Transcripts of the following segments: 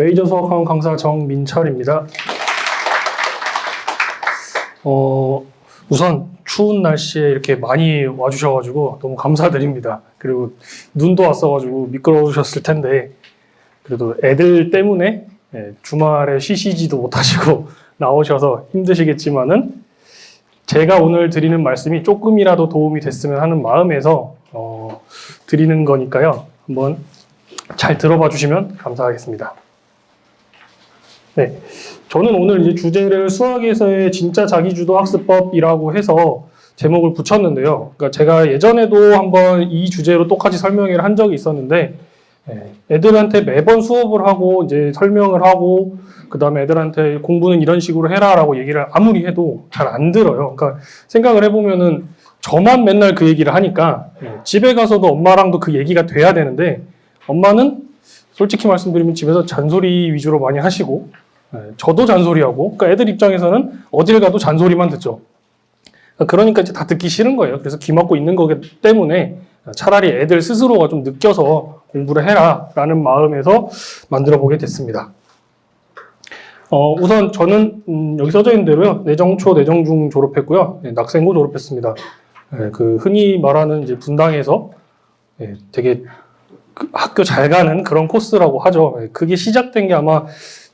메이저 수학학원 강사 정민철입니다. 우선 추운 날씨에 이렇게 많이 와주셔가지고 너무 감사드립니다. 그리고 눈도 왔어가지고 미끄러우셨을 텐데 그래도 애들 때문에 주말에 쉬시지도 못하시고 나오셔서 힘드시겠지만은 제가 오늘 드리는 말씀이 조금이라도 도움이 됐으면 하는 마음에서 드리는 거니까요. 한번 잘 들어봐 주시면 감사하겠습니다. 네, 저는 오늘 이제 주제를 수학에서의 진짜 자기주도 학습법이라고 해서 제목을 붙였는데요. 그러니까 제가 예전에도 한번 이 주제로 똑같이 설명을 한 적이 있었는데 애들한테 매번 수업을 하고 이제 설명을 하고 그 다음에 애들한테 공부는 이런 식으로 해라라고 얘기를 아무리 해도 잘 안 들어요. 그러니까 생각을 해보면은 저만 맨날 그 얘기를 하니까 집에 가서도 엄마랑도 그 얘기가 돼야 되는데 엄마는 솔직히 말씀드리면 집에서 잔소리 위주로 많이 하시고 저도 잔소리하고 그러니까 애들 입장에서는 어딜 가도 잔소리만 듣죠. 그러니까 이제 다 듣기 싫은 거예요. 그래서 귀 막고 있는 거기 때문에 차라리 애들 스스로가 좀 느껴서 공부를 해라 라는 마음에서 만들어 보게 됐습니다. 우선 저는 여기 써져 있는 대로요. 내정초, 내정중 졸업했고요. 낙생고 졸업했습니다. 그 흔히 말하는 이제 분당에서 되게 학교 잘 가는 그런 코스라고 하죠. 그게 시작된 게 아마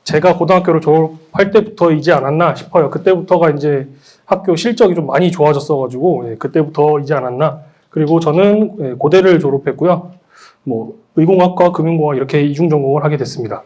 제가 고등학교를 졸업할 때부터이지 않았나 싶어요. 그때부터가 이제 학교 실적이 좀 많이 좋아졌어가지고 그때부터이지 않았나. 그리고 저는 고대를 졸업했고요. 뭐 의공학과, 금융공학 이렇게 이중 전공을 하게 됐습니다.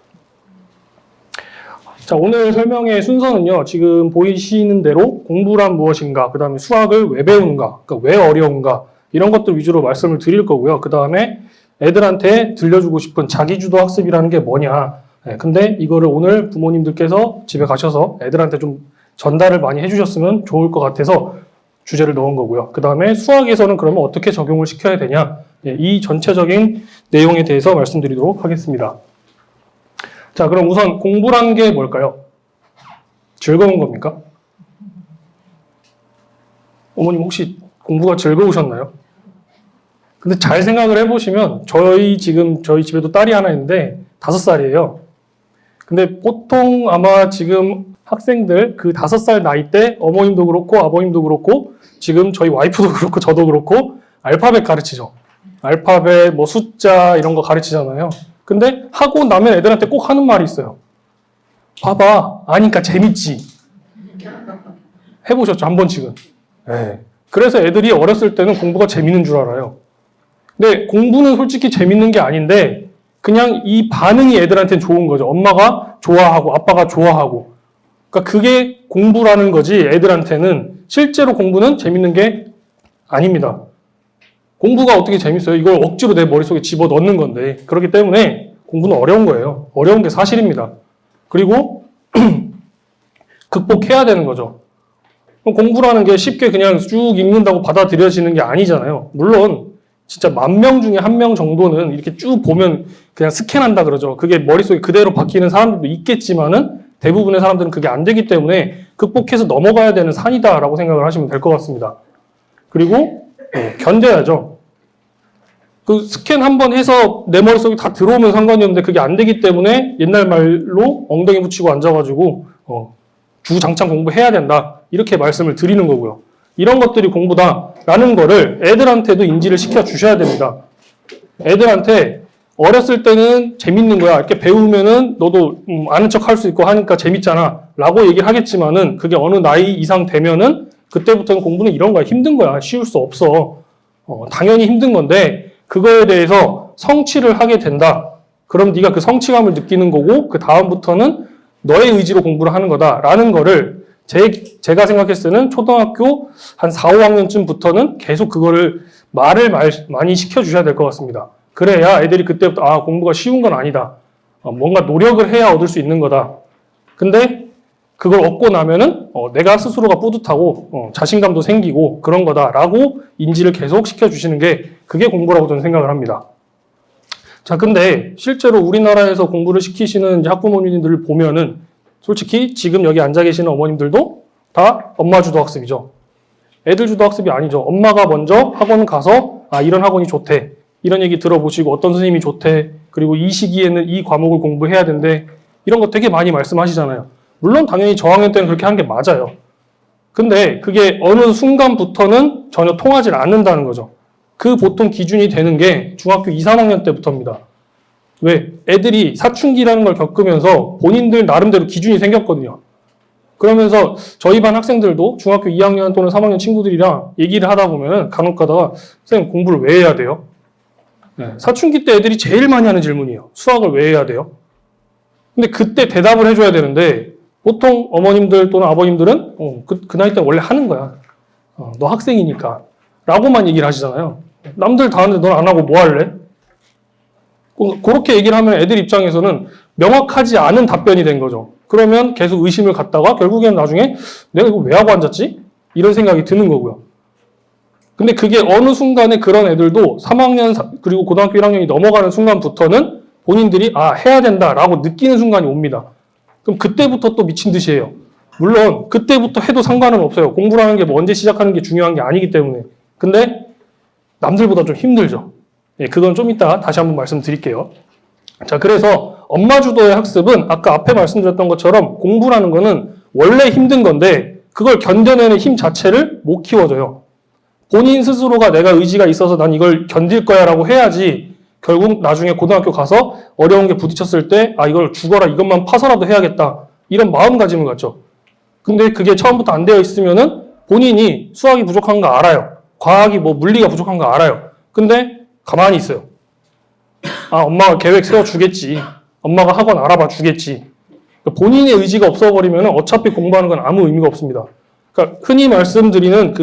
자, 오늘 설명의 순서는요. 지금 보이시는 대로 공부란 무엇인가, 그 다음에 수학을 왜 배우는가, 그러니까 왜 어려운가 이런 것들 위주로 말씀을 드릴 거고요. 그 다음에 애들한테 들려주고 싶은 자기주도 학습이라는 게 뭐냐. 근데 이거를 오늘 부모님들께서 집에 가셔서 애들한테 좀 전달을 많이 해주셨으면 좋을 것 같아서 주제를 넣은 거고요. 그 다음에 수학에서는 그러면 어떻게 적용을 시켜야 되냐. 이 전체적인 내용에 대해서 말씀드리도록 하겠습니다. 자, 그럼 우선 공부란 게 뭘까요? 즐거운 겁니까? 어머님 혹시 공부가 즐거우셨나요? 근데 잘 생각을 해보시면 저희 집에도 딸이 하나 있는데 5살이에요. 근데 보통 아마 지금 학생들 그 5살 나이 때 어머님도 그렇고 아버님도 그렇고 지금 저희 와이프도 그렇고 저도 그렇고 알파벳 가르치죠. 알파벳 뭐 숫자 이런 거 가르치잖아요. 근데 하고 나면 애들한테 꼭 하는 말이 있어요. 봐봐, 아니까 재밌지. 해보셨죠? 한 번씩은. 네. 그래서 애들이 어렸을 때는 공부가 재밌는 줄 알아요. 근데 공부는 솔직히 재밌는 게 아닌데 그냥 이 반응이 애들한테는 좋은 거죠. 엄마가 좋아하고 아빠가 좋아하고. 그러니까 그게 공부라는 거지 애들한테는 실제로 공부는 재밌는 게 아닙니다. 공부가 어떻게 재밌어요? 이걸 억지로 내 머릿속에 집어넣는 건데 그렇기 때문에 공부는 어려운 거예요. 어려운 게 사실입니다. 그리고 극복해야 되는 거죠. 공부라는 게 쉽게 그냥 쭉 읽는다고 받아들여지는 게 아니잖아요. 물론 진짜 10,000명 중에 1명 정도는 이렇게 쭉 보면 그냥 스캔한다 그러죠. 그게 머릿속에 그대로 박히는 사람들도 있겠지만은 대부분의 사람들은 그게 안 되기 때문에 극복해서 넘어가야 되는 산이다라고 생각을 하시면 될 것 같습니다. 그리고 견뎌야죠. 그 스캔 한번 해서 내 머릿속에 다 들어오면 상관이 없는데 그게 안 되기 때문에 옛날 말로 엉덩이 붙이고 앉아가지고 주장창 공부해야 된다. 이렇게 말씀을 드리는 거고요. 이런 것들이 공부다라는 거를 애들한테도 인지를 시켜 주셔야 됩니다. 애들한테 어렸을 때는 재밌는 거야. 이렇게 배우면은 너도 아는 척 할 수 있고 하니까 재밌잖아. 라고 얘기를 하겠지만은 그게 어느 나이 이상 되면은 그때부터는 공부는 이런 거야. 힘든 거야. 쉬울 수 없어. 당연히 힘든 건데 그거에 대해서 성취를 하게 된다. 그럼 네가 그 성취감을 느끼는 거고 그 다음부터는 너의 의지로 공부를 하는 거다라는 거를 제가 생각했을 때는 초등학교 한 4, 5학년쯤부터는 계속 그거를 말을 많이 시켜주셔야 될 것 같습니다. 그래야 애들이 그때부터 공부가 쉬운 건 아니다. 뭔가 노력을 해야 얻을 수 있는 거다. 근데 그걸 얻고 나면은 내가 스스로가 뿌듯하고 자신감도 생기고 그런 거다라고 인지를 계속 시켜주시는 게 그게 공부라고 저는 생각을 합니다. 자, 근데 실제로 우리나라에서 공부를 시키시는 이제 학부모님들을 보면은 솔직히 지금 여기 앉아 계시는 어머님들도 다 엄마 주도 학습이죠. 애들 주도 학습이 아니죠. 엄마가 먼저 학원 가서 이런 학원이 좋대. 이런 얘기 들어보시고 어떤 선생님이 좋대. 그리고 이 시기에는 이 과목을 공부해야 된대. 이런 거 되게 많이 말씀하시잖아요. 물론 당연히 저학년 때는 그렇게 한 게 맞아요. 근데 그게 어느 순간부터는 전혀 통하지 않는다는 거죠. 그 보통 기준이 되는 게 중학교 2, 3학년 때부터입니다. 왜? 애들이 사춘기라는 걸 겪으면서 본인들 나름대로 기준이 생겼거든요. 그러면서 저희 반 학생들도 중학교 2학년 또는 3학년 친구들이랑 얘기를 하다 보면 간혹 가다가 선생님 공부를 왜 해야 돼요? 네, 사춘기 때 애들이 제일 많이 하는 질문이에요. 수학을 왜 해야 돼요? 근데 그때 대답을 해줘야 되는데 보통 어머님들 또는 아버님들은 그 나이 때 원래 하는 거야. 너 학생이니까. 라고만 얘기를 하시잖아요. 남들 다 하는데 넌 안 하고 뭐 할래? 그렇게 얘기를 하면 애들 입장에서는 명확하지 않은 답변이 된 거죠. 그러면 계속 의심을 갖다가 결국에는 나중에 내가 이거 왜 하고 앉았지? 이런 생각이 드는 거고요. 근데 그게 어느 순간에 그런 애들도 3학년 그리고 고등학교 1학년이 넘어가는 순간부터는 본인들이 해야 된다라고 느끼는 순간이 옵니다. 그럼 그때부터 또 미친 듯이 해요. 물론 그때부터 해도 상관은 없어요. 공부라는 게 뭐 언제 시작하는 게 중요한 게 아니기 때문에. 근데 남들보다 좀 힘들죠. 예, 그건 좀 이따 다시 한번 말씀드릴게요. 자, 그래서 엄마 주도의 학습은 아까 앞에 말씀드렸던 것처럼 공부라는 거는 원래 힘든 건데 그걸 견뎌내는 힘 자체를 못 키워줘요. 본인 스스로가 내가 의지가 있어서 난 이걸 견딜 거야 라고 해야지 결국 나중에 고등학교 가서 어려운 게 부딪혔을 때 이걸 죽어라 이것만 파서라도 해야겠다 이런 마음가짐을 갖죠. 근데 그게 처음부터 안 되어 있으면은 본인이 수학이 부족한 거 알아요. 과학이 뭐 물리가 부족한 거 알아요. 근데 가만히 있어요. 엄마가 계획 세워주겠지. 엄마가 학원 알아봐 주겠지. 본인의 의지가 없어버리면 어차피 공부하는 건 아무 의미가 없습니다. 그러니까 흔히 말씀드리는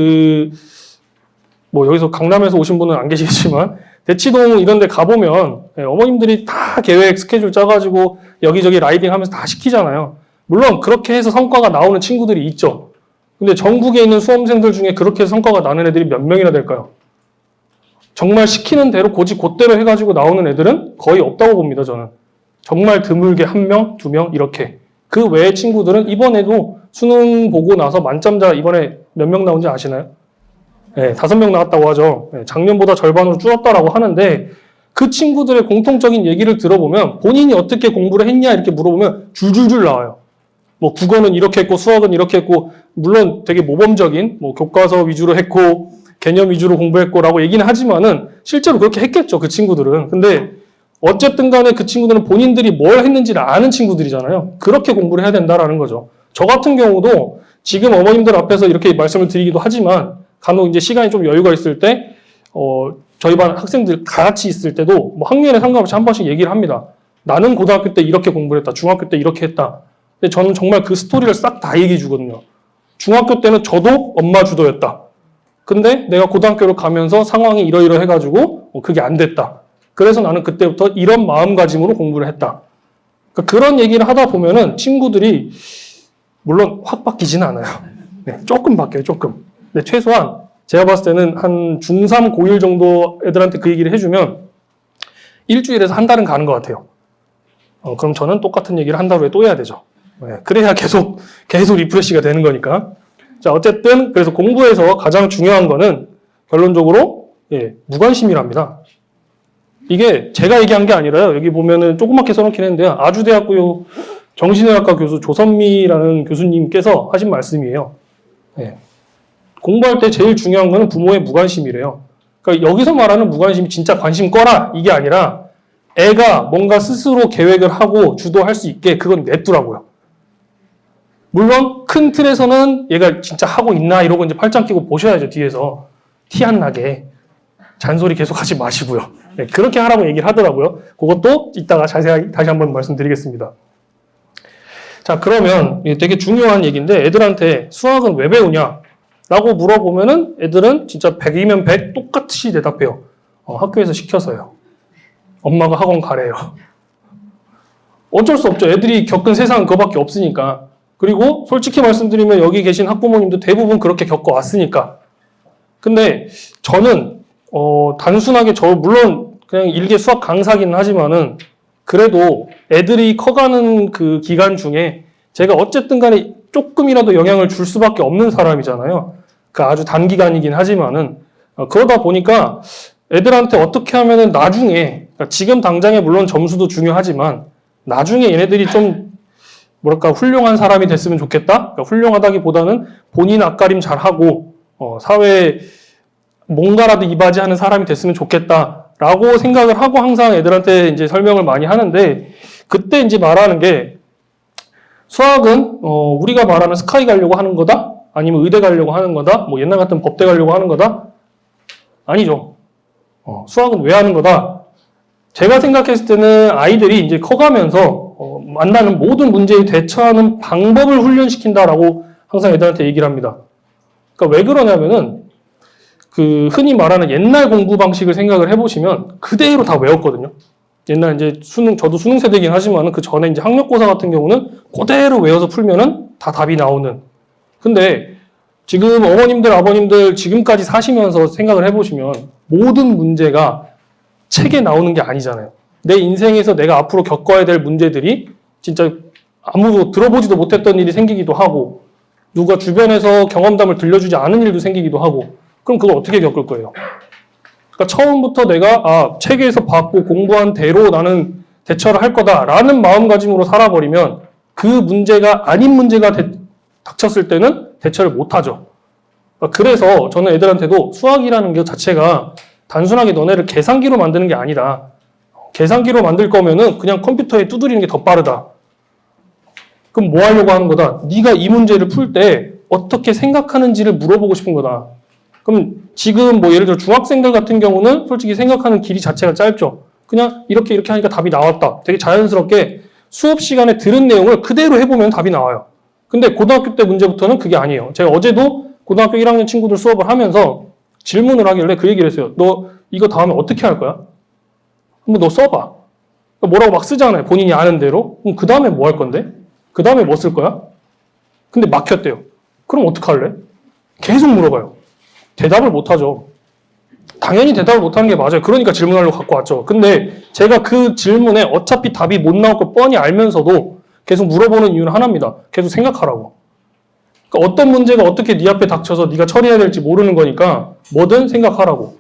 뭐 여기서 강남에서 오신 분은 안 계시겠지만 대치동 이런 데 가보면 어머님들이 다 계획 스케줄 짜가지고 여기저기 라이딩 하면서 다 시키잖아요. 물론 그렇게 해서 성과가 나오는 친구들이 있죠. 근데 전국에 있는 수험생들 중에 그렇게 해서 성과가 나는 애들이 몇 명이나 될까요? 정말 시키는 대로 곧대로 해가지고 나오는 애들은 거의 없다고 봅니다, 저는. 정말 드물게 1명, 2명 이렇게. 그 외의 친구들은 이번에도 수능 보고 나서 만점자 이번에 몇 명 나온지 아시나요? 네, 5명 나왔다고 하죠. 네, 작년보다 절반으로 줄었다라고 하는데 그 친구들의 공통적인 얘기를 들어보면 본인이 어떻게 공부를 했냐 이렇게 물어보면 줄줄줄 나와요. 뭐 국어는 이렇게 했고 수학은 이렇게 했고 물론 되게 모범적인 뭐 교과서 위주로 했고 개념 위주로 공부했고 라고 얘기는 하지만은 실제로 그렇게 했겠죠, 그 친구들은. 근데 어쨌든 간에 그 친구들은 본인들이 뭘 했는지를 아는 친구들이잖아요. 그렇게 공부를 해야 된다라는 거죠. 저 같은 경우도 지금 어머님들 앞에서 이렇게 말씀을 드리기도 하지만 간혹 이제 시간이 좀 여유가 있을 때 저희 반 학생들 같이 있을 때도 뭐 학년에 상관없이 한 번씩 얘기를 합니다. 나는 고등학교 때 이렇게 공부를 했다. 중학교 때 이렇게 했다. 근데 저는 정말 그 스토리를 싹 다 얘기해 주거든요. 중학교 때는 저도 엄마 주도였다. 근데 내가 고등학교를 가면서 상황이 이러이러해가지고 그게 안 됐다. 그래서 나는 그때부터 이런 마음가짐으로 공부를 했다. 그러니까 그런 얘기를 하다 보면은 친구들이 물론 확 바뀌지는 않아요. 네, 조금 바뀌어요, 조금. 근데 최소한 제가 봤을 때는 한 중3, 고1 정도 애들한테 그 얘기를 해주면 일주일에서 한 달은 가는 것 같아요. 그럼 저는 똑같은 얘기를 한 달 후에 또 해야 되죠. 네, 그래야 계속 리프레시가 되는 거니까. 자, 어쨌든 그래서 공부에서 가장 중요한 거는 결론적으로 무관심이랍니다. 이게 제가 얘기한 게 아니라요. 여기 보면은 조그맣게 써놓긴 했는데요. 아주대학교 정신의학과 교수 조선미라는 교수님께서 하신 말씀이에요. 네. 공부할 때 제일 중요한 거는 부모의 무관심이래요. 그러니까 여기서 말하는 무관심이 진짜 관심 꺼라 이게 아니라 애가 뭔가 스스로 계획을 하고 주도할 수 있게 그건 냅두라고요. 물론 큰 틀에서는 얘가 진짜 하고 있나 이러고 이제 팔짱 끼고 보셔야죠. 뒤에서 티 안 나게 잔소리 계속 하지 마시고요. 네, 그렇게 하라고 얘기를 하더라고요. 그것도 이따가 자세하게 다시 한번 말씀드리겠습니다. 자, 그러면 되게 중요한 얘기인데 애들한테 수학은 왜 배우냐 라고 물어보면은 애들은 진짜 100이면 100 똑같이 대답해요. 학교에서 시켜서요. 엄마가 학원 가래요. 어쩔 수 없죠. 애들이 겪은 세상은 그거밖에 없으니까. 그리고 솔직히 말씀드리면 여기 계신 학부모님도 대부분 그렇게 겪어왔으니까. 근데 저는 단순하게 물론 그냥 일개 수학 강사기는 하지만은 그래도 애들이 커가는 그 기간 중에 제가 어쨌든 간에 조금이라도 영향을 줄 수밖에 없는 사람이잖아요. 그 아주 단기간이긴 하지만은 그러다 보니까 애들한테 어떻게 하면은 나중에 그러니까 지금 당장에 물론 점수도 중요하지만 나중에 얘네들이 좀 뭐랄까 훌륭한 사람이 됐으면 좋겠다. 그러니까 훌륭하다기보다는 본인 앞가림 잘하고 사회에 뭔가라도 이바지하는 사람이 됐으면 좋겠다라고 생각을 하고 항상 애들한테 이제 설명을 많이 하는데 그때 이제 말하는 게 수학은 우리가 말하는 스카이 가려고 하는 거다? 아니면 의대 가려고 하는 거다? 뭐 옛날 같은 법대 가려고 하는 거다? 아니죠. 수학은 왜 하는 거다? 제가 생각했을 때는 아이들이 이제 커가면서 만나는 모든 문제에 대처하는 방법을 훈련시킨다라고 항상 애들한테 얘기를 합니다. 그러니까 왜 그러냐면은 그 흔히 말하는 옛날 공부 방식을 생각을 해보시면 그대로 다 외웠거든요. 옛날 이제 저도 수능 세대이긴 하지만 그 전에 이제 학력고사 같은 경우는 그대로 외워서 풀면은 다 답이 나오는. 근데 지금 어머님들, 아버님들 지금까지 사시면서 생각을 해보시면 모든 문제가 책에 나오는 게 아니잖아요. 내 인생에서 내가 앞으로 겪어야 될 문제들이 진짜 아무도 들어보지도 못했던 일이 생기기도 하고 누가 주변에서 경험담을 들려주지 않은 일도 생기기도 하고 그럼 그걸 어떻게 겪을 거예요? 그러니까 처음부터 내가 책에서 봤고 공부한 대로 나는 대처를 할 거다라는 마음가짐으로 살아버리면 그 문제가 아닌 문제가 닥쳤을 때는 대처를 못하죠. 그래서 저는 애들한테도 수학이라는 게 자체가 단순하게 너네를 계산기로 만드는 게 아니다. 계산기로 만들 거면은 그냥 컴퓨터에 두드리는 게 더 빠르다. 그럼 뭐 하려고 하는 거다? 네가 이 문제를 풀 때 어떻게 생각하는지를 물어보고 싶은 거다. 그럼 지금 뭐 예를 들어 중학생들 같은 경우는 솔직히 생각하는 길이 자체가 짧죠. 그냥 이렇게 하니까 답이 나왔다. 되게 자연스럽게 수업 시간에 들은 내용을 그대로 해보면 답이 나와요. 근데 고등학교 때 문제부터는 그게 아니에요. 제가 어제도 고등학교 1학년 친구들 수업을 하면서 질문을 하길래 그 얘기를 했어요. 너 이거 다음에 어떻게 할 거야? 한번 너 써봐. 뭐라고 막 쓰잖아요. 본인이 아는 대로. 그럼 그 다음에 뭐 할 건데? 그 다음에 뭐 쓸 거야? 근데 막혔대요. 그럼 어떡할래? 계속 물어봐요. 대답을 못하죠. 당연히 대답을 못하는 게 맞아요. 그러니까 질문하려고 갖고 왔죠. 근데 제가 그 질문에 어차피 답이 못 나올 걸 뻔히 알면서도 계속 물어보는 이유는 하나입니다. 계속 생각하라고. 그러니까 어떤 문제가 어떻게 네 앞에 닥쳐서 네가 처리해야 될지 모르는 거니까 뭐든 생각하라고.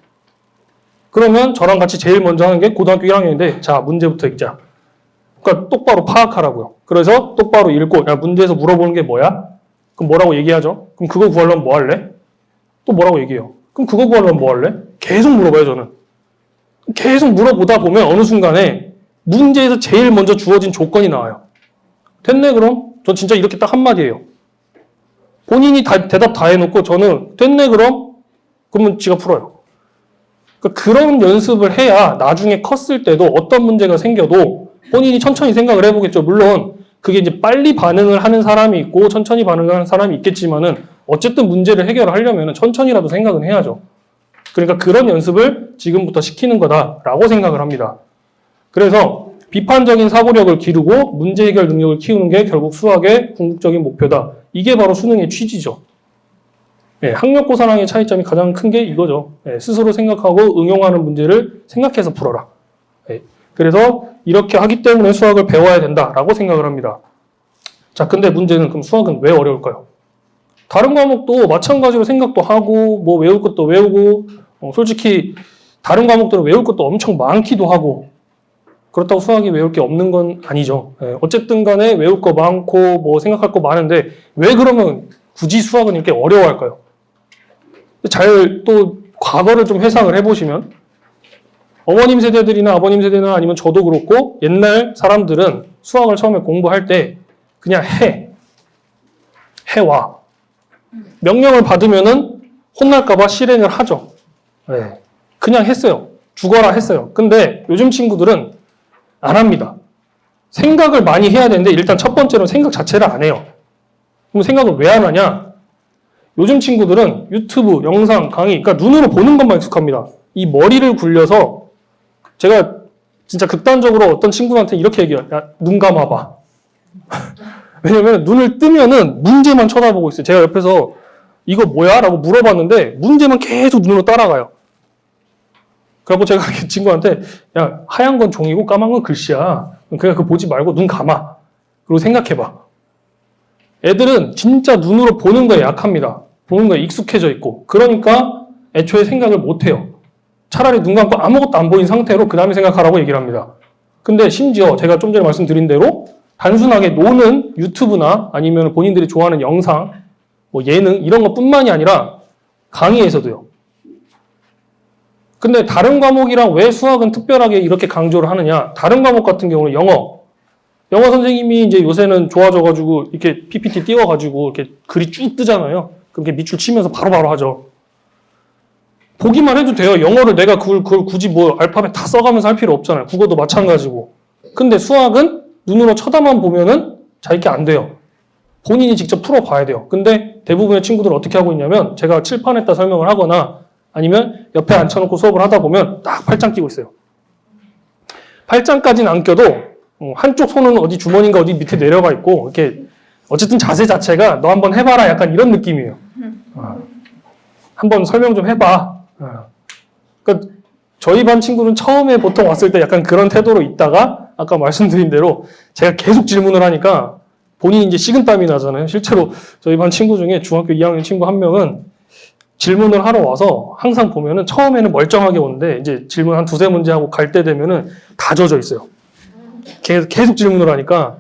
그러면 저랑 같이 제일 먼저 하는 게 고등학교 1학년인데 자 문제부터 읽자. 그러니까 똑바로 파악하라고요. 그래서 똑바로 읽고 야 문제에서 물어보는 게 뭐야? 그럼 뭐라고 얘기하죠? 그럼 그거 구하려면 뭐 할래? 또 뭐라고 얘기해요? 그럼 그거 구하려면 뭐 할래? 계속 물어봐요 저는. 계속 물어보다 보면 어느 순간에 문제에서 제일 먼저 주어진 조건이 나와요. 됐네 그럼? 전 진짜 이렇게 딱 한마디예요. 본인이 대답 다 해놓고 저는 됐네 그럼? 그러면 지가 풀어요. 그러니까 그런 연습을 해야 나중에 컸을 때도 어떤 문제가 생겨도 본인이 천천히 생각을 해보겠죠. 물론 그게 이제 빨리 반응을 하는 사람이 있고 천천히 반응하는 사람이 있겠지만은 어쨌든 문제를 해결하려면 천천히라도 생각은 해야죠. 그러니까 그런 연습을 지금부터 시키는 거다라고 생각을 합니다. 그래서 비판적인 사고력을 기르고 문제 해결 능력을 키우는 게 결국 수학의 궁극적인 목표다. 이게 바로 수능의 취지죠. 네, 학력고사랑의 차이점이 가장 큰 게 이거죠. 네, 스스로 생각하고 응용하는 문제를 생각해서 풀어라. 네, 그래서 이렇게 하기 때문에 수학을 배워야 된다라고 생각을 합니다. 자, 근데 문제는 그럼 수학은 왜 어려울까요? 다른 과목도 마찬가지로 생각도 하고 뭐 외울 것도 외우고 솔직히 다른 과목들은 외울 것도 엄청 많기도 하고 그렇다고 수학이 외울 게 없는 건 아니죠. 네, 어쨌든 간에 외울 거 많고 뭐 생각할 거 많은데 왜 그러면 굳이 수학은 이렇게 어려워할까요? 잘 또 과거를 좀 회상을 해보시면 어머님 세대들이나 아버님 세대나 아니면 저도 그렇고 옛날 사람들은 수학을 처음에 공부할 때 그냥 해와 명령을 받으면은 혼날까봐 실행을 하죠. 네. 그냥 했어요. 죽어라 했어요. 근데 요즘 친구들은 안 합니다. 생각을 많이 해야 되는데 일단 첫 번째로는 생각 자체를 안 해요. 그럼 생각을 왜 안 하냐? 요즘 친구들은 유튜브, 영상, 강의, 그러니까 눈으로 보는 것만 익숙합니다. 이 머리를 굴려서 제가 진짜 극단적으로 어떤 친구한테 이렇게 얘기해요. 야, 눈 감아봐. 왜냐면 눈을 뜨면은 문제만 쳐다보고 있어요. 제가 옆에서 이거 뭐야? 라고 물어봤는데 문제만 계속 눈으로 따라가요. 그래서 제가 그 친구한테 야 하얀 건 종이고 까만 건 글씨야. 그냥 그거 보지 말고 눈 감아. 그리고 생각해봐. 애들은 진짜 눈으로 보는 거에 약합니다. 보는 거에 익숙해져 있고 그러니까 애초에 생각을 못해요. 차라리 눈 감고 아무것도 안 보인 상태로 그 다음에 생각하라고 얘기를 합니다. 근데 심지어 제가 좀 전에 말씀드린 대로 단순하게 노는 유튜브나 아니면 본인들이 좋아하는 영상, 뭐 예능 이런 것뿐만이 아니라 강의에서도요. 근데 다른 과목이랑 왜 수학은 특별하게 이렇게 강조를 하느냐? 다른 과목 같은 경우는 영어 선생님이 이제 요새는 좋아져가지고 이렇게 PPT 띄워가지고 이렇게 글이 쭉 뜨잖아요. 그렇게 밑줄 치면서 바로바로 하죠. 보기만 해도 돼요. 영어를 내가 그걸 굳이 뭐 알파벳 다 써가면서 할 필요 없잖아요. 국어도 마찬가지고. 근데 수학은 눈으로 쳐다만 보면은 잘 이렇게 안 돼요. 본인이 직접 풀어봐야 돼요. 근데 대부분의 친구들은 어떻게 하고 있냐면 제가 칠판에다 설명을 하거나 아니면 옆에 앉혀놓고 수업을 하다 보면 딱 팔짱 끼고 있어요. 팔짱까지는 안 껴도 한쪽 손은 어디 주머니인가 어디 밑에 내려가 있고 이렇게 어쨌든 자세 자체가 너 한번 해봐라 약간 이런 느낌이에요. 한번 설명 좀 해봐. 그러니까 저희 반 친구는 처음에 보통 왔을 때 약간 그런 태도로 있다가 아까 말씀드린 대로 제가 계속 질문을 하니까 본인이 이제 식은땀이 나잖아요. 실제로 저희 반 친구 중에 중학교 2학년 친구 한 명은 질문을 하러 와서 항상 보면은 처음에는 멀쩡하게 오는데 이제 질문 한 두세 문제 하고 갈 때 되면은 다 젖어 있어요. 계속 질문을 하니까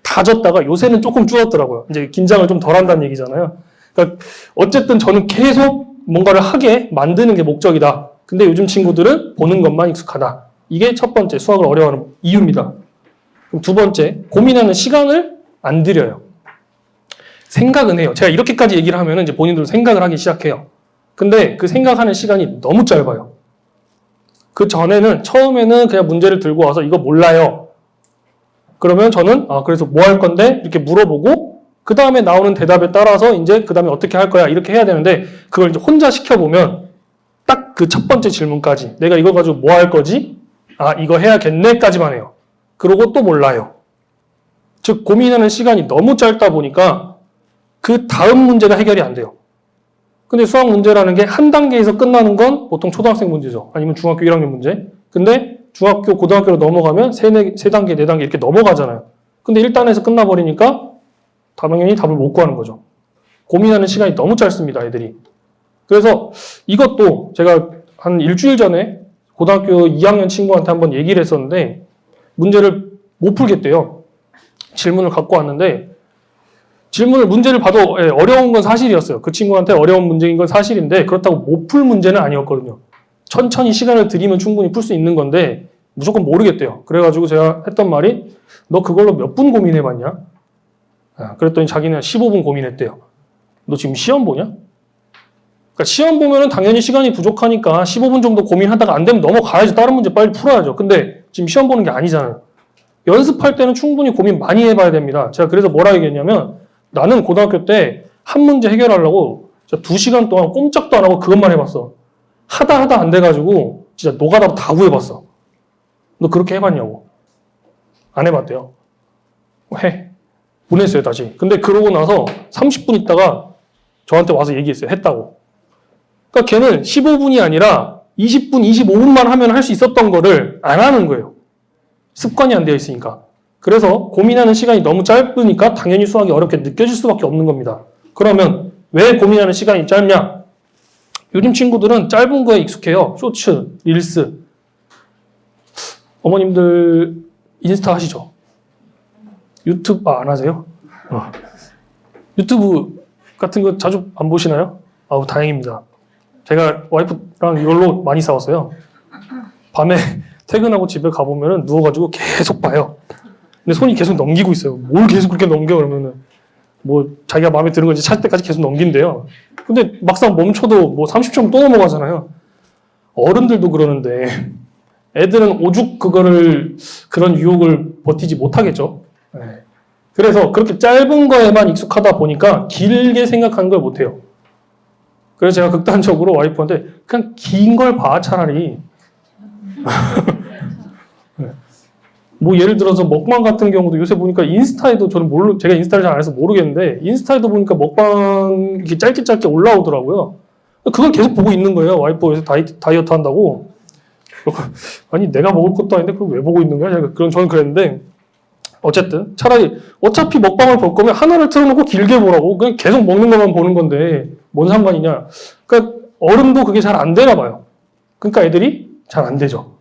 다 젖다가 요새는 조금 줄었더라고요. 이제 긴장을 좀 덜 한다는 얘기잖아요. 그러니까 어쨌든 저는 계속 뭔가를 하게 만드는 게 목적이다. 근데 요즘 친구들은 보는 것만 익숙하다. 이게 첫 번째 수학을 어려워하는 이유입니다. 그럼 두 번째, 고민하는 시간을 안 들여요. 생각은 해요. 제가 이렇게까지 얘기를 하면 이제 본인들도 생각을 하기 시작해요. 근데 그 생각하는 시간이 너무 짧아요. 그 전에는 처음에는 그냥 문제를 들고 와서 이거 몰라요. 그러면 저는 그래서 뭐 할 건데 이렇게 물어보고 그 다음에 나오는 대답에 따라서 이제 그 다음에 어떻게 할 거야 이렇게 해야 되는데 그걸 이제 혼자 시켜보면 딱 그 첫 번째 질문까지 내가 이거 가지고 뭐 할 거지? 이거 해야겠네까지만 해요. 그러고 또 몰라요. 즉 고민하는 시간이 너무 짧다 보니까 그 다음 문제가 해결이 안 돼요. 근데 수학 문제라는 게 한 단계에서 끝나는 건 보통 초등학생 문제죠. 아니면 중학교 1학년 문제. 근데 중학교, 고등학교로 넘어가면 3단계, 4단계 이렇게 넘어가잖아요. 근데 1단에서 끝나버리니까 당연히 답을 못 구하는 거죠. 고민하는 시간이 너무 짧습니다, 애들이. 그래서 이것도 제가 한 일주일 전에 고등학교 2학년 친구한테 한번 얘기를 했었는데 문제를 못 풀겠대요. 질문을 갖고 왔는데 문제를 봐도 어려운 건 사실이었어요. 그 친구한테 어려운 문제인 건 사실인데 그렇다고 못 풀 문제는 아니었거든요. 천천히 시간을 들이면 충분히 풀 수 있는 건데 무조건 모르겠대요. 그래가지고 제가 했던 말이 너 그걸로 몇 분 고민해봤냐? 그랬더니 자기는 15분 고민했대요. 너 지금 시험 보냐? 그러니까 시험 보면은 당연히 시간이 부족하니까 15분 정도 고민하다가 안 되면 넘어가야지. 다른 문제 빨리 풀어야죠. 근데 지금 시험 보는 게 아니잖아요. 연습할 때는 충분히 고민 많이 해봐야 됩니다. 제가 그래서 뭐라 얘기했냐면 나는 고등학교 때 한 문제 해결하려고 진짜 2시간 동안 꼼짝도 안 하고 그것만 해봤어. 하다 안 돼가지고 진짜 노가다로 다 구해봤어. 너 그렇게 해봤냐고. 안 해봤대요. 해. 보냈어요 다시. 근데 그러고 나서 30분 있다가 저한테 와서 얘기했어요. 했다고. 그러니까 걔는 15분이 아니라 20분, 25분만 하면 할 수 있었던 거를 안 하는 거예요. 습관이 안 되어 있으니까. 그래서 고민하는 시간이 너무 짧으니까 당연히 수학이 어렵게 느껴질 수밖에 없는 겁니다. 그러면 왜 고민하는 시간이 짧냐? 요즘 친구들은 짧은 거에 익숙해요. 쇼츠, 릴스. 어머님들 인스타 하시죠? 유튜브 안 하세요? 유튜브 같은 거 자주 안 보시나요? 다행입니다. 제가 와이프랑 이걸로 많이 싸웠어요. 밤에 퇴근하고 집에 가보면은 누워가지고 계속 봐요. 근데 손이 계속 넘기고 있어요. 뭘 계속 그렇게 넘겨 그러면은 뭐 자기가 마음에 드는 건지 찾을 때까지 계속 넘긴대요. 근데 막상 멈춰도 뭐 30초 또 넘어가잖아요. 어른들도 그러는데 애들은 오죽 그런 유혹을 버티지 못하겠죠. 그래서 그렇게 짧은 거에만 익숙하다 보니까 길게 생각하는 걸 못해요. 그래서 제가 극단적으로 와이프한테 그냥 긴 걸 봐 차라리. 뭐 예를 들어서 먹방 같은 경우도 요새 보니까 인스타에도 제가 인스타를 잘 안 해서 모르겠는데 인스타에도 보니까 먹방 이렇게 짧게 올라오더라고요. 그걸 계속 보고 있는 거예요. 와이프 요새 다이어트 한다고. 아니 내가 먹을 것도 아닌데 그걸 왜 보고 있는 거야? 저는 그랬는데 어쨌든 차라리 어차피 먹방을 볼 거면 하나를 틀어놓고 길게 보라고. 그냥 계속 먹는 것만 보는 건데 뭔 상관이냐. 그러니까 어른도 그게 잘 안 되나 봐요. 그러니까 애들이 잘 안 되죠.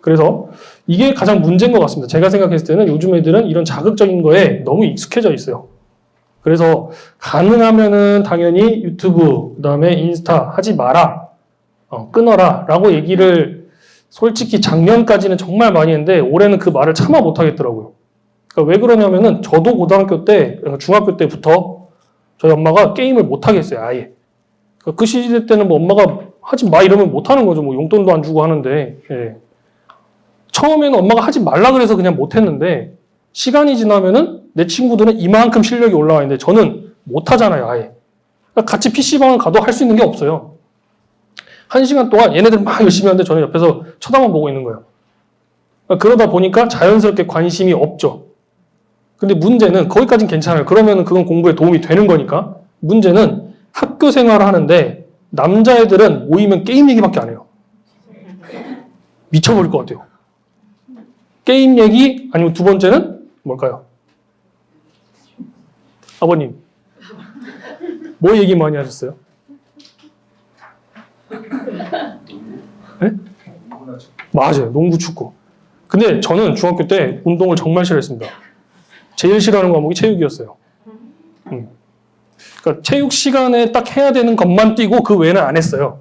그래서 이게 가장 문제인 것 같습니다. 제가 생각했을 때는 요즘 애들은 이런 자극적인 거에 너무 익숙해져 있어요. 그래서 가능하면은 당연히 유튜브, 그다음에 인스타 하지 마라, 끊어라 라고 얘기를 솔직히 작년까지는 정말 많이 했는데 올해는 그 말을 차마 못하겠더라고요. 그러니까 왜 그러냐면은 저도 고등학교 때, 중학교 때부터 저희 엄마가 게임을 못하겠어요, 아예. 그 시대 때는 뭐 엄마가 하지 마 이러면 못하는 거죠. 뭐 용돈도 안 주고 하는데. 예. 처음에는 엄마가 하지 말라 그래서 그냥 못했는데 시간이 지나면은 내 친구들은 이만큼 실력이 올라와 있는데 저는 못하잖아요, 아예. 그러니까 같이 PC방을 가도 할 수 있는 게 없어요. 1시간 동안 얘네들 막 열심히 하는데 저는 옆에서 쳐다만 보고 있는 거예요. 그러다 보니까 자연스럽게 관심이 없죠. 근데 문제는 거기까지는 괜찮아요. 그러면 그건 공부에 도움이 되는 거니까. 문제는 학교 생활을 하는데 남자애들은 모이면 게임 얘기밖에 안 해요. 미쳐버릴 것 같아요. 게임 얘기 아니면 두 번째는 뭘까요? 아버님 뭐 얘기 많이 하셨어요? 네? 맞아요. 농구, 축구. 근데 저는 중학교 때 운동을 정말 싫어했습니다. 제일 싫어하는 과목이 체육이었어요. 그러니까 체육 시간에 딱 해야 되는 것만 뛰고 그 외에는 안 했어요.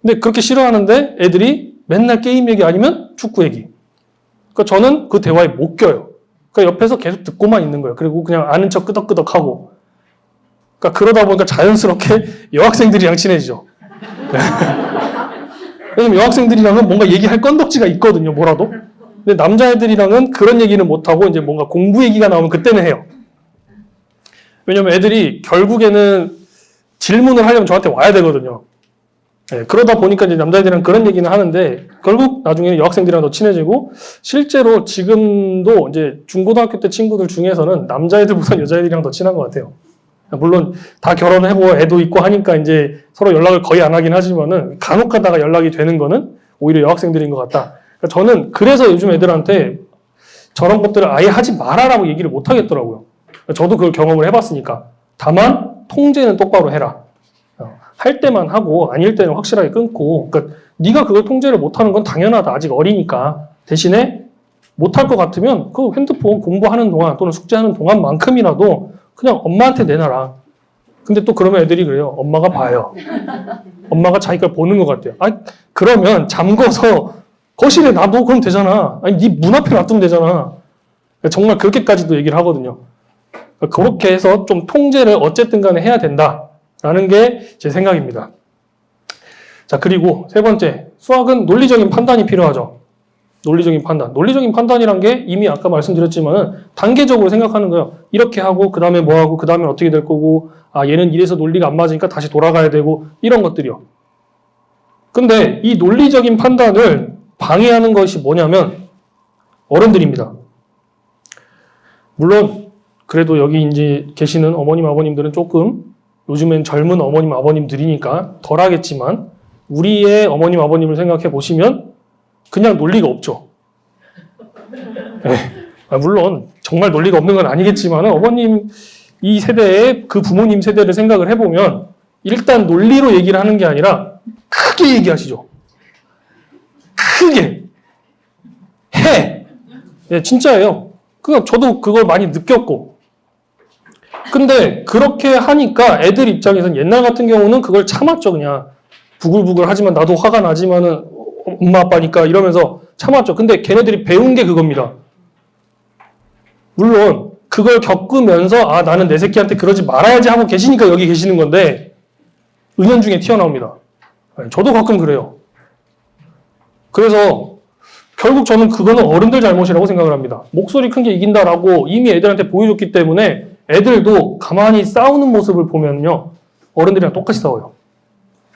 근데 그렇게 싫어하는데 애들이 맨날 게임 얘기 아니면 축구 얘기. 그러니까 저는 그 대화에 못 껴요. 그러니까 옆에서 계속 듣고만 있는 거예요. 그리고 그냥 아는 척 끄덕끄덕하고. 그러니까 그러다 보니까 자연스럽게 여학생들이랑 친해지죠. 왜냐면 여학생들이랑은 뭔가 얘기할 건덕지가 있거든요, 뭐라도. 근데 남자애들이랑은 그런 얘기는 못하고 이제 뭔가 공부 얘기가 나오면 그때는 해요. 왜냐면 애들이 결국에는 질문을 하려면 저한테 와야 되거든요. 네, 그러다 보니까 이제 남자애들이랑 그런 얘기는 하는데 결국 나중에는 여학생들이랑 더 친해지고 실제로 지금도 이제 중고등학교 때 친구들 중에서는 남자애들보다 여자애들이랑 더 친한 것 같아요. 물론 다 결혼해보고 애도 있고 하니까 이제 서로 연락을 거의 안 하긴 하지만은 간혹 가다가 연락이 되는 거는 오히려 여학생들인 것 같다. 그러니까 저는 그래서 요즘 애들한테 저런 것들을 아예 하지 마라라고 얘기를 못 하겠더라고요. 저도 그걸 경험을 해봤으니까. 다만 통제는 똑바로 해라. 할 때만 하고 아닐 때는 확실하게 끊고. 그러니까 네가 그걸 통제를 못하는 건 당연하다. 아직 어리니까. 대신에 못할 것 같으면 그 핸드폰 공부하는 동안 또는 숙제하는 동안만큼이라도 그냥 엄마한테 내놔라. 근데 또 그러면 애들이 그래요. 엄마가 봐요. 엄마가 자기 걸 보는 것 같아요. 아, 그러면 잠궈서 거실에 놔둬 그럼 되잖아. 아니 네 문 앞에 놔두면 되잖아. 정말 그렇게까지도 얘기를 하거든요. 그렇게 해서 좀 통제를 어쨌든 간에 해야 된다라는 게 제 생각입니다. 자, 그리고 세 번째, 수학은 논리적인 판단이 필요하죠. 논리적인 판단. 논리적인 판단이란 게 이미 아까 말씀드렸지만은 단계적으로 생각하는 거예요. 이렇게 하고 그 다음에 뭐 하고 그 다음에 어떻게 될 거고 아 얘는 이래서 논리가 안 맞으니까 다시 돌아가야 되고 이런 것들이요. 근데 이 논리적인 판단을 방해하는 것이 뭐냐면 어른들입니다. 물론 그래도 여기 이제 계시는 어머님 아버님들은 조금 요즘엔 젊은 어머님 아버님들이니까 덜 하겠지만 우리의 어머님 아버님을 생각해 보시면 그냥 논리가 없죠. 네. 물론 정말 논리가 없는 건 아니겠지만 어머님 이 세대의 그 부모님 세대를 생각을 해보면 일단 논리로 얘기를 하는 게 아니라 크게 얘기하시죠. 크게 해. 네, 진짜예요. 그러니까 저도 그걸 많이 느꼈고. 근데 그렇게 하니까 애들 입장에서는 옛날 같은 경우는 그걸 참았죠. 그냥 부글부글 하지만 나도 화가 나지만은 엄마 아빠니까 이러면서 참았죠. 근데 걔네들이 배운 게 그겁니다. 물론 그걸 겪으면서 아 나는 내 새끼한테 그러지 말아야지 하고 계시니까 여기 계시는 건데 은연중에 튀어나옵니다. 저도 가끔 그래요. 그래서 결국 저는 그거는 어른들 잘못이라고 생각을 합니다. 목소리 큰 게 이긴다라고 이미 애들한테 보여줬기 때문에 애들도 가만히 싸우는 모습을 보면요 어른들이랑 똑같이 싸워요.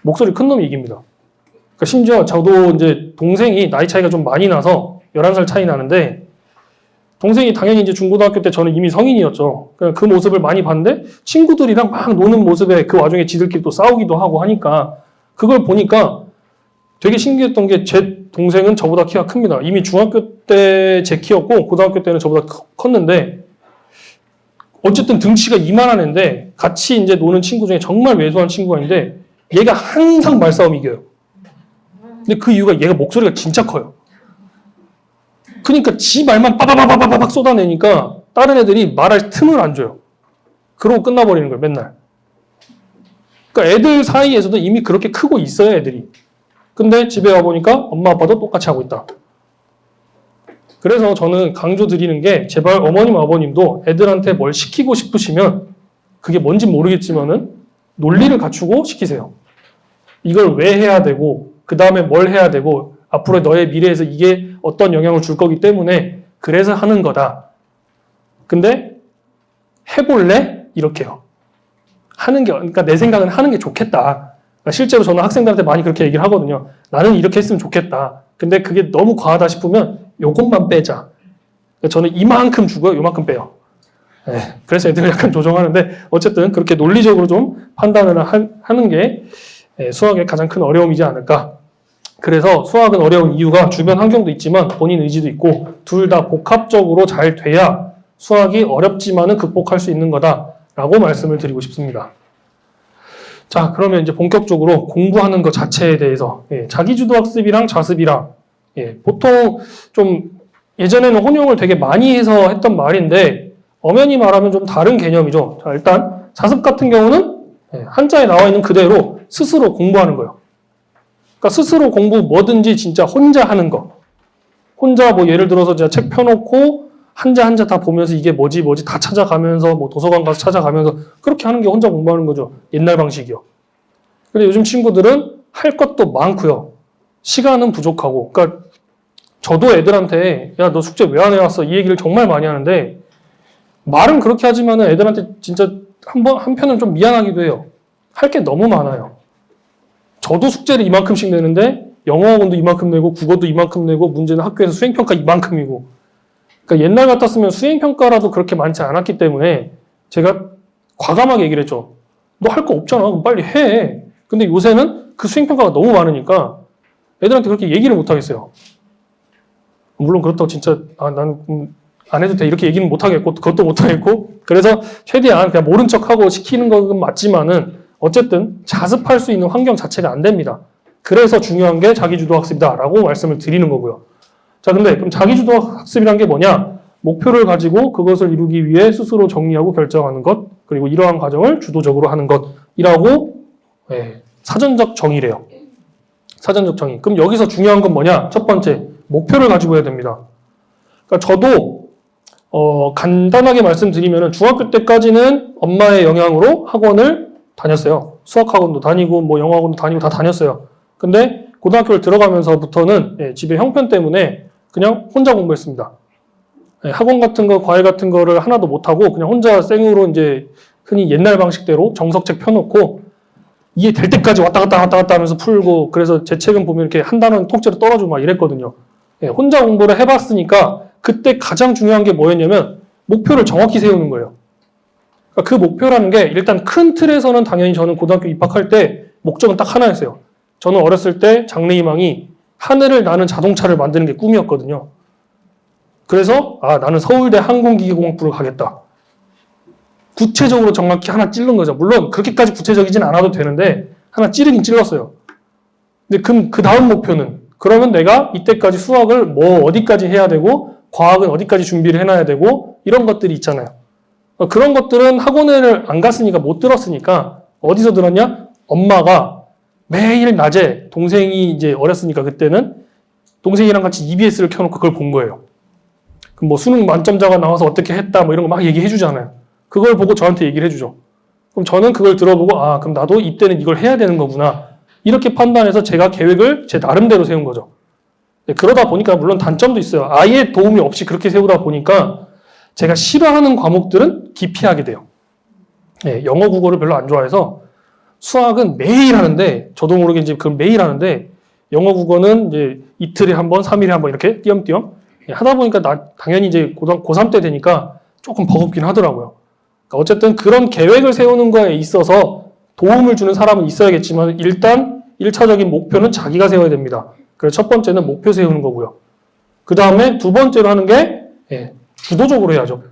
목소리 큰 놈이 이깁니다. 그러니까 심지어 저도 이제 동생이 나이 차이가 좀 많이 나서 11살 차이 나는데 동생이 당연히 이제 중고등학교 때 저는 이미 성인이었죠. 그 모습을 많이 봤는데 친구들이랑 막 노는 모습에 그 와중에 지들끼리 또 싸우기도 하고 하니까 그걸 보니까 되게 신기했던 게 제 동생은 저보다 키가 큽니다. 이미 중학교 때 제 키였고 고등학교 때는 저보다 컸는데 어쨌든 등치가 이만한 애인데 같이 이제 노는 친구 중에 정말 왜소한 친구가 있는데 얘가 항상 말싸움 이겨요. 근데 그 이유가 얘가 목소리가 진짜 커요. 그러니까 지 말만 빠바바바바박 쏟아내니까 다른 애들이 말할 틈을 안 줘요. 그러고 끝나버리는 거예요, 맨날. 그러니까 애들 사이에서도 이미 그렇게 크고 있어요, 애들이. 근데 집에 와보니까 엄마 아빠도 똑같이 하고 있다. 그래서 저는 강조드리는 게 제발 어머님 아버님도 애들한테 뭘 시키고 싶으시면 그게 뭔지 모르겠지만은 논리를 갖추고 시키세요. 이걸 왜 해야 되고 그 다음에 뭘 해야 되고 앞으로 너의 미래에서 이게 어떤 영향을 줄 거기 때문에 그래서 하는 거다. 근데 해볼래? 이렇게요. 하는 게, 그러니까 내 생각은 하는 게 좋겠다. 그러니까 실제로 저는 학생들한테 많이 그렇게 얘기를 하거든요. 나는 이렇게 했으면 좋겠다. 근데 그게 너무 과하다 싶으면 요것만 빼자. 그러니까 저는 이만큼 주고요, 요만큼 빼요. 네, 그래서 애들을 약간 조정하는데 어쨌든 그렇게 논리적으로 좀 판단을 하는 게 수학의 가장 큰 어려움이지 않을까. 그래서 수학은 어려운 이유가 주변 환경도 있지만 본인 의지도 있고 둘 다 복합적으로 잘 돼야 수학이 어렵지만은 극복할 수 있는 거다라고 말씀을 드리고 싶습니다. 자, 그러면 이제 본격적으로 공부하는 것 자체에 대해서 자기주도 학습이랑 자습이랑 보통 좀 예전에는 혼용을 되게 많이 해서 했던 말인데 엄연히 말하면 좀 다른 개념이죠. 자, 일단 자습 같은 경우는 한자에 나와 있는 그대로 스스로 공부하는 거예요. 그러니까 스스로 공부 뭐든지 진짜 혼자 하는 거. 혼자 뭐 예를 들어서 제가 책 펴놓고 한자 한자 다 보면서 이게 뭐지 다 찾아가면서 뭐 도서관 가서 찾아가면서 그렇게 하는 게 혼자 공부하는 거죠. 옛날 방식이요. 근데 요즘 친구들은 할 것도 많고요. 시간은 부족하고. 그러니까 저도 애들한테 야, 너 숙제 왜 안 해왔어? 이 얘기를 정말 많이 하는데 말은 그렇게 하지만은 애들한테 진짜 한편은 좀 미안하기도 해요. 할 게 너무 많아요. 저도 숙제를 이만큼씩 내는데 영어학원도 이만큼 내고 국어도 이만큼 내고 문제는 학교에서 수행평가 이만큼이고 그러니까 옛날 같았으면 수행평가라도 그렇게 많지 않았기 때문에 제가 과감하게 얘기를 했죠. 너 할 거 없잖아. 그럼 빨리 해. 근데 요새는 그 수행평가가 너무 많으니까 애들한테 그렇게 얘기를 못 하겠어요. 물론 그렇다고 진짜 난 안 해도 돼 이렇게 얘기는 못 하겠고 그것도 못 하겠고 그래서 최대한 그냥 모른 척하고 시키는 건 맞지만은 어쨌든 자습할 수 있는 환경 자체가 안 됩니다. 그래서 중요한 게 자기주도 학습이다라고 말씀을 드리는 거고요. 자, 근데 그럼 자기주도 학습이란 게 뭐냐? 목표를 가지고 그것을 이루기 위해 스스로 정리하고 결정하는 것, 그리고 이러한 과정을 주도적으로 하는 것이라고 사전적 정의래요. 사전적 정의. 그럼 여기서 중요한 건 뭐냐? 첫 번째, 목표를 가지고 해야 됩니다. 그러니까 저도 간단하게 말씀드리면은 중학교 때까지는 엄마의 영향으로 학원을 다녔어요. 수학학원도 다니고 뭐 영어학원도 다니고 다 다녔어요. 근데 고등학교를 들어가면서부터는 집에 형편 때문에 그냥 혼자 공부했습니다. 학원 같은 거, 과외 같은 거를 하나도 못하고 그냥 혼자 생으로 이제 흔히 옛날 방식대로 정석책 펴놓고 이해될 때까지 왔다 갔다 하면서 풀고 그래서 제 책은 보면 이렇게 한 단원 통째로 떨어지고 막 이랬거든요. 혼자 공부를 해봤으니까 그때 가장 중요한 게 뭐였냐면 목표를 정확히 세우는 거예요. 그러니까 그 목표라는 게 일단 큰 틀에서는 당연히 저는 고등학교 입학할 때 목적은 딱 하나였어요. 저는 어렸을 때 장래희망이 하늘을 나는 자동차를 만드는 게 꿈이었거든요. 그래서 나는 서울대 항공기계공학부를 가겠다. 구체적으로 정확히 하나 찌른 거죠. 물론 그렇게까지 구체적이진 않아도 되는데 하나 찌르긴 찔렀어요. 근데 그 다음 목표는 그러면 내가 이때까지 수학을 뭐 어디까지 해야 되고 과학은 어디까지 준비를 해놔야 되고 이런 것들이 있잖아요. 그런 것들은 학원을 안 갔으니까 못 들었으니까 어디서 들었냐? 엄마가 매일 낮에 동생이 이제 어렸으니까 그때는 동생이랑 같이 EBS를 켜놓고 그걸 본 거예요. 그럼 뭐 수능 만점자가 나와서 어떻게 했다 뭐 이런 거 막 얘기해 주잖아요. 그걸 보고 저한테 얘기를 해주죠. 그럼 저는 그걸 들어보고 그럼 나도 이때는 이걸 해야 되는 거구나. 이렇게 판단해서 제가 계획을 제 나름대로 세운 거죠. 그러다 보니까 물론 단점도 있어요. 아예 도움이 없이 그렇게 세우다 보니까 제가 싫어하는 과목들은 기피하게 돼요. 영어, 국어를 별로 안 좋아해서 수학은 매일 하는데 저도 모르게 이제 그걸 매일 하는데 영어, 국어는 이제 이틀에 한 번, 3일에 한 번 이렇게 띄엄띄엄 하다 보니까 당연히 이제 고3 때 되니까 조금 버겁긴 하더라고요. 그러니까 어쨌든 그런 계획을 세우는 거에 있어서 도움을 주는 사람은 있어야겠지만 일단 1차적인 목표는 자기가 세워야 됩니다. 그래서 첫 번째는 목표 세우는 거고요. 그 다음에 두 번째로 하는 게 주도적으로 해야죠.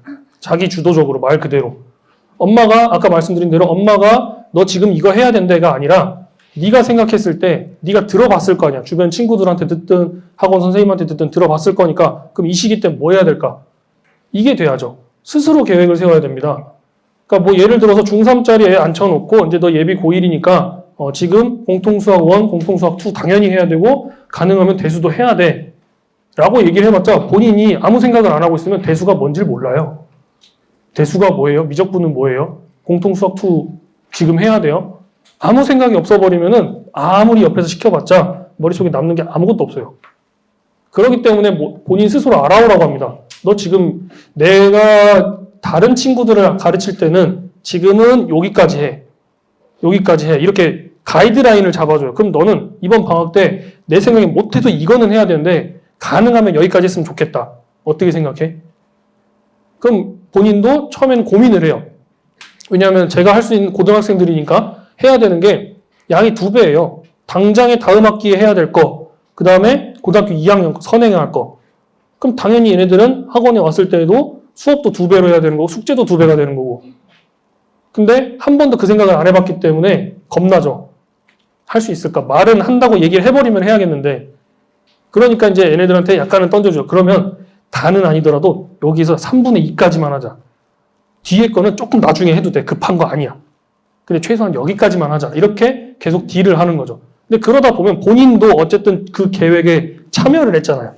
자기 주도적으로 말 그대로. 엄마가 아까 말씀드린 대로 엄마가 너 지금 이거 해야 된다가 아니라 네가 생각했을 때 네가 들어봤을 거 아니야. 주변 친구들한테 듣든 학원 선생님한테 듣든 들어봤을 거니까 그럼 이 시기 때 뭐 해야 될까? 이게 돼야죠. 스스로 계획을 세워야 됩니다. 그러니까 뭐 예를 들어서 중3짜리 애 앉혀놓고 이제 너 예비 고1이니까 지금 공통수학 1, 공통수학 2 당연히 해야 되고 가능하면 대수도 해야 돼. 라고 얘기를 해봤자 본인이 아무 생각을 안 하고 있으면 대수가 뭔지를 몰라요. 대수가 뭐예요? 미적분은 뭐예요? 공통수학 2 지금 해야 돼요? 아무 생각이 없어버리면은 아무리 옆에서 시켜봤자 머릿속에 남는 게 아무것도 없어요. 그렇기 때문에 본인 스스로 알아오라고 합니다. 너 지금 내가 다른 친구들을 가르칠 때는 지금은 여기까지 해. 여기까지 해. 이렇게 가이드라인을 잡아줘요. 그럼 너는 이번 방학 때 내 생각에 못해도 이거는 해야 되는데 가능하면 여기까지 했으면 좋겠다. 어떻게 생각해? 그럼 본인도 처음에는 고민을 해요. 왜냐하면 제가 할 수 있는 고등학생들이니까 해야 되는 게 양이 2배예요. 당장에 다음 학기에 해야 될 거, 그 다음에 고등학교 2학년 선행할 거. 그럼 당연히 얘네들은 학원에 왔을 때에도 수업도 2배로 해야 되는 거고 숙제도 2배가 되는 거고. 근데 한 번도 그 생각을 안 해봤기 때문에 겁나죠. 할 수 있을까? 말은 한다고 얘기를 해버리면 해야겠는데 그러니까 이제 얘네들한테 약간은 던져줘요. 그러면 다는 아니더라도 여기서 3분의 2까지만 하자. 뒤에 거는 조금 나중에 해도 돼. 급한 거 아니야. 근데 최소한 여기까지만 하자. 이렇게 계속 딜을 하는 거죠. 근데 그러다 보면 본인도 어쨌든 그 계획에 참여를 했잖아요.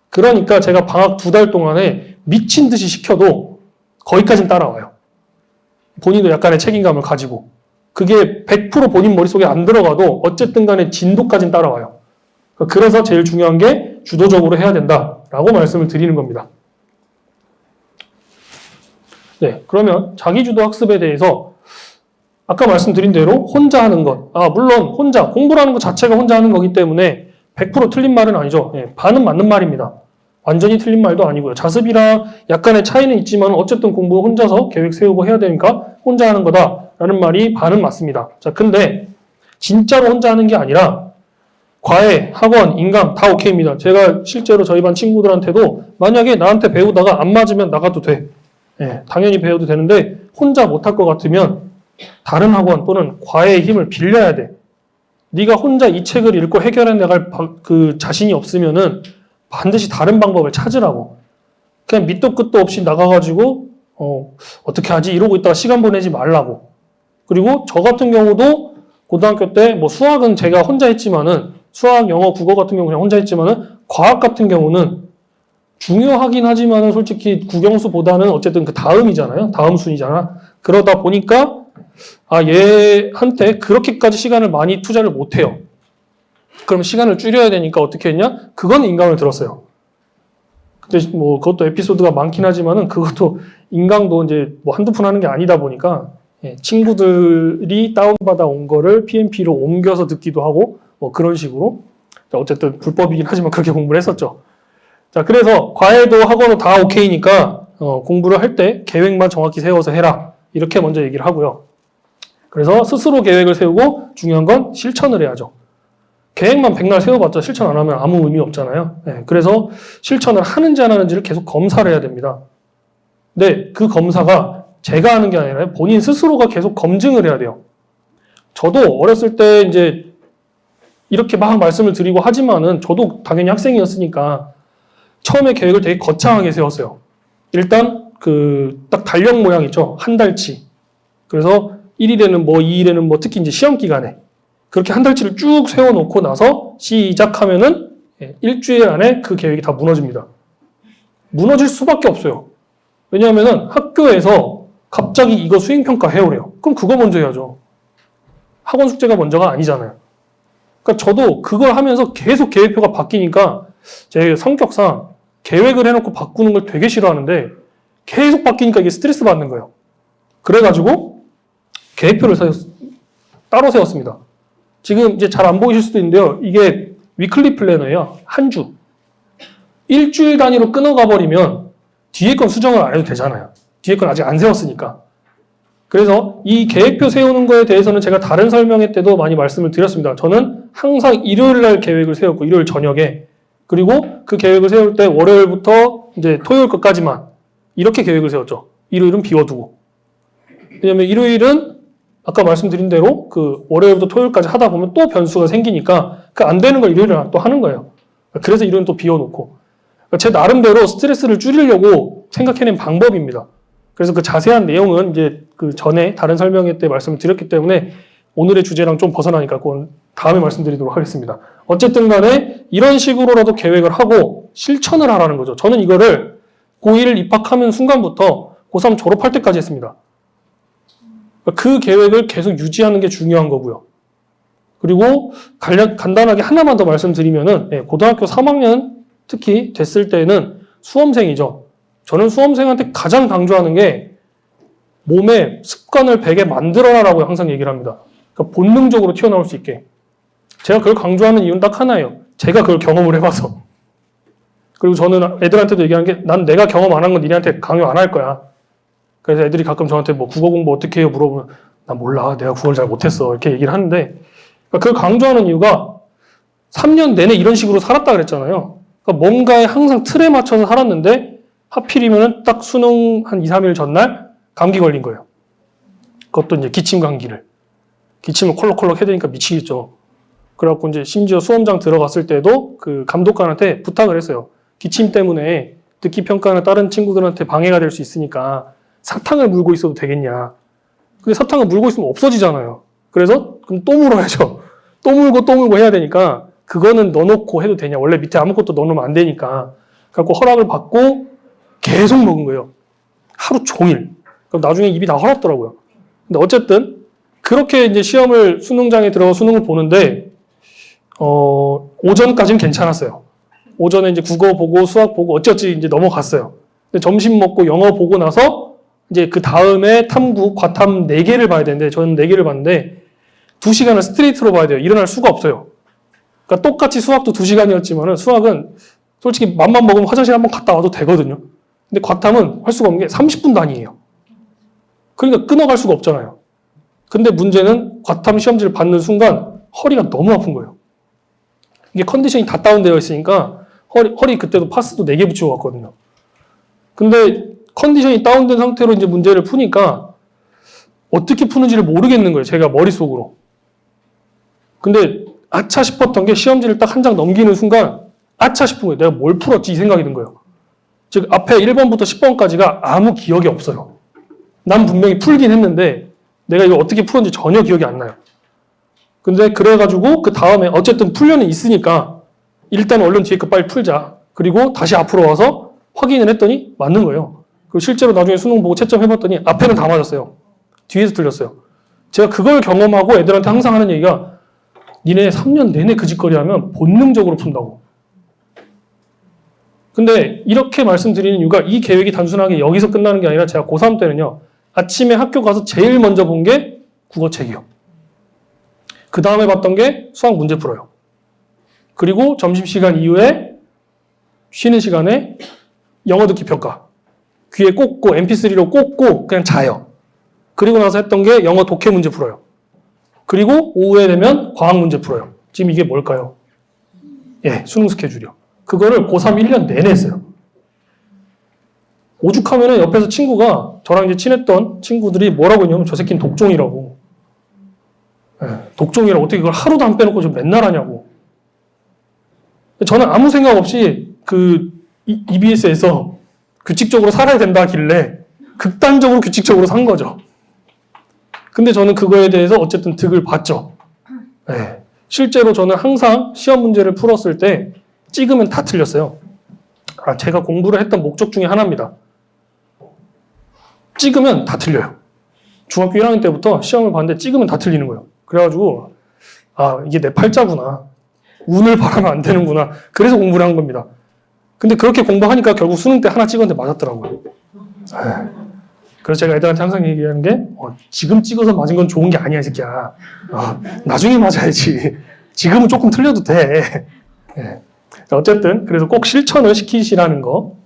그러니까 제가 방학 2달 동안에 미친 듯이 시켜도 거기까지는 따라와요. 본인도 약간의 책임감을 가지고. 그게 100% 본인 머릿속에 안 들어가도 어쨌든 간에 진도까지는 따라와요. 그래서 제일 중요한 게 주도적으로 해야 된다라고 말씀을 드리는 겁니다. 네, 그러면 자기주도 학습에 대해서 아까 말씀드린 대로 혼자 하는 것. 물론 혼자, 공부라는 것 자체가 혼자 하는 거기 때문에 100% 틀린 말은 아니죠. 반은 맞는 말입니다. 완전히 틀린 말도 아니고요. 자습이랑 약간의 차이는 있지만 어쨌든 공부 혼자서 계획 세우고 해야 되니까 혼자 하는 거다라는 말이 반은 맞습니다. 자, 근데 진짜로 혼자 하는 게 아니라 과외, 학원, 인강 다 오케이입니다. 제가 실제로 저희 반 친구들한테도 만약에 나한테 배우다가 안 맞으면 나가도 돼. 당연히 배워도 되는데 혼자 못할 것 같으면 다른 학원 또는 과외의 힘을 빌려야 돼. 네가 혼자 이 책을 읽고 해결해 나갈 그 자신이 없으면은 반드시 다른 방법을 찾으라고. 그냥 밑도 끝도 없이 나가가지고 어떻게 하지 이러고 있다가 시간 보내지 말라고. 그리고 저 같은 경우도 고등학교 때 뭐 수학은 제가 혼자 했지만은 수학, 영어, 국어 같은 경우 그냥 혼자 했지만은 과학 같은 경우는 중요하긴 하지만은 솔직히 국영수보다는 어쨌든 그 다음이잖아요. 다음 순위잖아. 그러다 보니까 얘한테 그렇게까지 시간을 많이 투자를 못 해요. 그럼 시간을 줄여야 되니까 어떻게 했냐? 그건 인강을 들었어요. 근데 뭐 그것도 에피소드가 많긴 하지만은 그것도 인강도 이제 뭐 한두 푼 하는 게 아니다 보니까 친구들이 다운받아 온 거를 PMP로 옮겨서 듣기도 하고 뭐 그런 식으로 어쨌든 불법이긴 하지만 그렇게 공부를 했었죠. 자, 그래서 과외도 학원도 다 오케이니까 공부를 할 때 계획만 정확히 세워서 해라. 이렇게 먼저 얘기를 하고요. 그래서 스스로 계획을 세우고 중요한 건 실천을 해야죠. 계획만 백날 세워봤자 실천 안 하면 아무 의미 없잖아요. 그래서 실천을 하는지 안 하는지를 계속 검사를 해야 됩니다. 근데 그 검사가 제가 하는 게 아니라 본인 스스로가 계속 검증을 해야 돼요. 저도 어렸을 때 이제 이렇게 막 말씀을 드리고 하지만은 저도 당연히 학생이었으니까 처음에 계획을 되게 거창하게 세웠어요. 일단 딱 달력 모양 있죠. 한 달치. 그래서 1일에는 뭐 2일에는 뭐 특히 이제 시험 기간에 그렇게 한 달치를 쭉 세워놓고 나서 시작하면은 일주일 안에 그 계획이 다 무너집니다. 무너질 수밖에 없어요. 왜냐하면은 학교에서 갑자기 이거 수행평가 해오래요. 그럼 그거 먼저 해야죠. 학원 숙제가 먼저가 아니잖아요. 그러니까 저도 그걸 하면서 계속 계획표가 바뀌니까 제 성격상 계획을 해놓고 바꾸는 걸 되게 싫어하는데 계속 바뀌니까 이게 스트레스 받는 거예요. 그래가지고 계획표를 따로 세웠습니다. 지금 이제 잘 안 보이실 수도 있는데요. 이게 위클리 플래너예요. 한 주. 일주일 단위로 끊어가 버리면 뒤에 건 수정을 안 해도 되잖아요. 뒤에 건 아직 안 세웠으니까. 그래서 이 계획표 세우는 거에 대해서는 제가 다른 설명회 때도 많이 말씀을 드렸습니다. 저는 항상 일요일 날 계획을 세웠고 일요일 저녁에 그리고 그 계획을 세울 때 월요일부터 이제 토요일 끝까지만 이렇게 계획을 세웠죠. 일요일은 비워두고. 왜냐면 일요일은 아까 말씀드린 대로 그 월요일부터 토요일까지 하다 보면 또 변수가 생기니까 그 안 되는 걸 일요일에 또 하는 거예요. 그래서 일요일은 또 비워놓고. 제 나름대로 스트레스를 줄이려고 생각해낸 방법입니다. 그래서 그 자세한 내용은 이제 그 전에 다른 설명회 때 말씀을 드렸기 때문에 오늘의 주제랑 좀 벗어나니까 그건 다음에 말씀드리도록 하겠습니다. 어쨌든 간에 이런 식으로라도 계획을 하고 실천을 하라는 거죠. 저는 이거를 고1 입학하는 순간부터 고3 졸업할 때까지 했습니다. 그 계획을 계속 유지하는 게 중요한 거고요. 그리고 간단하게 하나만 더 말씀드리면은 고등학교 3학년 특히 됐을 때는 수험생이죠. 저는 수험생한테 가장 강조하는 게 몸에 습관을 배게 만들어라라고 항상 얘기를 합니다. 그러니까 본능적으로 튀어나올 수 있게. 제가 그걸 강조하는 이유는 딱 하나예요. 제가 그걸 경험을 해봐서. 그리고 저는 애들한테도 얘기하는 게 난 내가 경험 안 한 건 니네한테 강요 안 할 거야. 그래서 애들이 가끔 저한테 뭐 국어 공부 어떻게 해요 물어보면 나 몰라. 내가 국어를 잘 못했어. 이렇게 얘기를 하는데 그러니까 그걸 강조하는 이유가 3년 내내 이런 식으로 살았다 그랬잖아요. 그러니까 뭔가에 항상 틀에 맞춰서 살았는데 하필이면 딱 수능 한 2, 3일 전날 감기 걸린 거예요. 그것도 이제 기침 감기를. 기침을 콜록콜록 해야 되니까 미치겠죠. 그래갖고 이제 심지어 수험장 들어갔을 때도 그 감독관한테 부탁을 했어요. 기침 때문에 듣기 평가나 다른 친구들한테 방해가 될 수 있으니까 사탕을 물고 있어도 되겠냐. 근데 사탕을 물고 있으면 없어지잖아요. 그래서 그럼 또 물어야죠. 또 물고 해야 되니까 그거는 넣어놓고 해도 되냐. 원래 밑에 아무것도 넣어놓으면 안 되니까. 그래갖고 허락을 받고 계속 먹은 거예요. 하루 종일. 그럼 나중에 입이 다 헐었더라고요. 근데 어쨌든 그렇게 이제 시험을 수능장에 들어가 수능을 보는데 오전까지는 괜찮았어요. 오전에 이제 국어 보고 수학 보고 어찌어찌 이제 넘어갔어요. 근데 점심 먹고 영어 보고 나서 이제 그 다음에 탐구, 과탐 4개를 봐야 되는데 저는 4개를 봤는데 2시간을 스트레이트로 봐야 돼요. 일어날 수가 없어요. 그러니까 똑같이 수학도 2시간이었지만 수학은 솔직히 맘만 먹으면 화장실 한번 갔다 와도 되거든요. 근데 과탐은 할 수가 없는 게 30분 단위예요. 그러니까 끊어갈 수가 없잖아요. 근데 문제는 과탐 시험지를 받는 순간 허리가 너무 아픈 거예요. 이게 컨디션이 다 다운되어 있으니까 허리 그때도 파스도 4개 붙이고 갔거든요. 근데 컨디션이 다운된 상태로 이제 문제를 푸니까 어떻게 푸는지를 모르겠는 거예요. 제가 머릿속으로. 근데 아차 싶었던 게 시험지를 딱 한 장 넘기는 순간 아차 싶은 거예요. 내가 뭘 풀었지 이 생각이 든 거예요. 즉 앞에 1번부터 10번까지가 아무 기억이 없어요. 난 분명히 풀긴 했는데 내가 이걸 어떻게 풀었는지 전혀 기억이 안 나요. 근데 그래가지고 그 다음에 어쨌든 풀려는 있으니까 일단 얼른 뒤에 거 빨리 풀자. 그리고 다시 앞으로 와서 확인을 했더니 맞는 거예요. 그리고 실제로 나중에 수능 보고 채점 해봤더니 앞에는 다 맞았어요. 뒤에서 틀렸어요. 제가 그걸 경험하고 애들한테 항상 하는 얘기가 니네 3년 내내 그 짓거리 하면 본능적으로 푼다고. 근데 이렇게 말씀드리는 이유가 이 계획이 단순하게 여기서 끝나는 게 아니라 제가 고3 때는요. 아침에 학교 가서 제일 먼저 본 게 국어책이요. 그 다음에 봤던 게 수학 문제 풀어요. 그리고 점심시간 이후에 쉬는 시간에 영어 듣기 평가. 귀에 꽂고 mp3로 꽂고 그냥 자요. 그리고 나서 했던 게 영어 독해 문제 풀어요. 그리고 오후에 되면 과학 문제 풀어요. 지금 이게 뭘까요? 예, 수능 스케줄이요. 그거를 고3 1년 내내 했어요. 오죽하면은 옆에서 친구가 저랑 이제 친했던 친구들이 뭐라고 했냐면 저 새끼는 독종이라고. 예, 독종이라고 어떻게 그걸 하루도 안 빼놓고 좀 맨날 하냐고. 저는 아무 생각 없이 그 EBS에서 규칙적으로 살아야 된다길래 극단적으로 규칙적으로 산 거죠. 근데 저는 그거에 대해서 어쨌든 득을 봤죠. 네. 실제로 저는 항상 시험 문제를 풀었을 때 찍으면 다 틀렸어요. 제가 공부를 했던 목적 중에 하나입니다. 찍으면 다 틀려요. 중학교 1학년 때부터 시험을 봤는데 찍으면 다 틀리는 거예요. 그래가지고 이게 내 팔자구나. 운을 바라면 안 되는구나. 그래서 공부를 한 겁니다. 근데 그렇게 공부하니까 결국 수능 때 하나 찍었는데 맞았더라고요. 그래서 제가 애들한테 항상 얘기하는 게 지금 찍어서 맞은 건 좋은 게 아니야 이 새끼야. 나중에 맞아야지. 지금은 조금 틀려도 돼. 네. 어쨌든 그래서 꼭 실천을 시키시라는 거.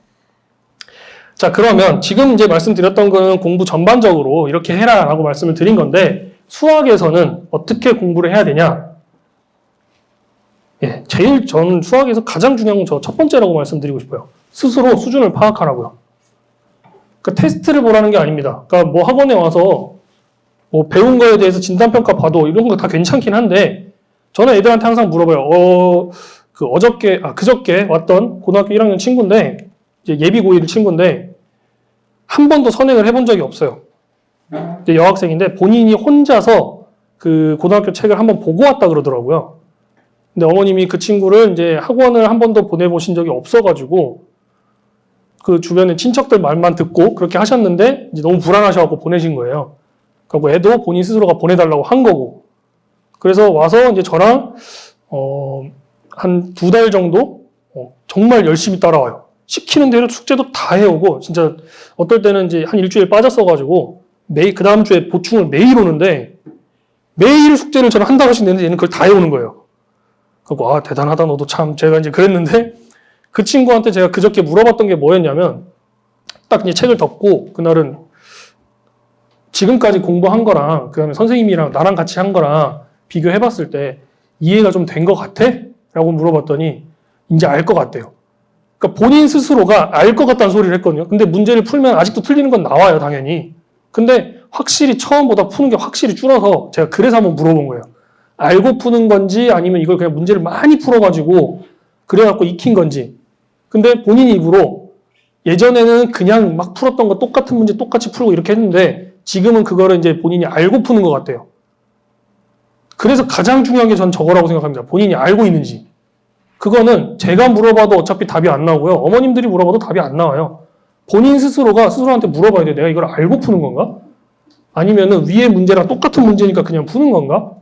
자, 그러면 지금 이제 말씀드렸던 거는 공부 전반적으로 이렇게 해라라고 말씀을 드린 건데 수학에서는 어떻게 공부를 해야 되냐? 예, 제일 저는 수학에서 가장 중요한 건 저 첫 번째라고 말씀드리고 싶어요. 스스로 수준을 파악하라고요. 그러니까 테스트를 보라는 게 아닙니다. 그러니까 뭐 학원에 와서 뭐 배운 거에 대해서 진단평가 봐도 이런 거 다 괜찮긴 한데 저는 애들한테 항상 물어봐요. 그저께 왔던 고등학교 1학년 친구인데 이제 예비 고1 친구인데 한 번도 선행을 해본 적이 없어요. 이제 여학생인데 본인이 혼자서 그 고등학교 책을 한번 보고 왔다 그러더라고요. 근데 어머님이 그 친구를 이제 학원을 한 번도 보내보신 적이 없어가지고 그 주변에 친척들 말만 듣고 그렇게 하셨는데 이제 너무 불안하셔갖고 보내신 거예요. 그리고 애도 본인 스스로가 보내달라고 한 거고. 그래서 와서 이제 저랑 한 2달 정도 정말 열심히 따라와요. 시키는 대로 숙제도 다 해오고 진짜 어떨 때는 이제 한 일주일 빠졌어가지고 매일 그 다음 주에 보충을 매일 오는데 매일 숙제를 저는 한 달씩 내는데 얘는 그걸 다 해오는 거예요. 그리고 아 대단하다 너도 참 제가 이제 그랬는데 그 친구한테 제가 그저께 물어봤던 게 뭐였냐면 딱 이제 책을 덮고 그날은 지금까지 공부한 거랑 그다음에 선생님이랑 나랑 같이 한 거랑 비교해봤을 때 이해가 좀 된 것 같아? 라고 물어봤더니 이제 알 것 같대요. 그러니까 본인 스스로가 알 것 같다는 소리를 했거든요. 근데 문제를 풀면 아직도 틀리는 건 나와요, 당연히. 근데 확실히 처음보다 푸는 게 확실히 줄어서 제가 그래서 한번 물어본 거예요. 알고 푸는 건지 아니면 이걸 그냥 문제를 많이 풀어가지고 그래갖고 익힌 건지. 근데 본인 입으로 예전에는 그냥 막 풀었던 거 똑같은 문제 똑같이 풀고 이렇게 했는데 지금은 그거를 이제 본인이 알고 푸는 것 같대요. 그래서 가장 중요한 게 전 저거라고 생각합니다. 본인이 알고 있는지. 그거는 제가 물어봐도 어차피 답이 안 나오고요. 어머님들이 물어봐도 답이 안 나와요. 본인 스스로가 스스로한테 물어봐야 돼요. 내가 이걸 알고 푸는 건가? 아니면은 위에 문제랑 똑같은 문제니까 그냥 푸는 건가?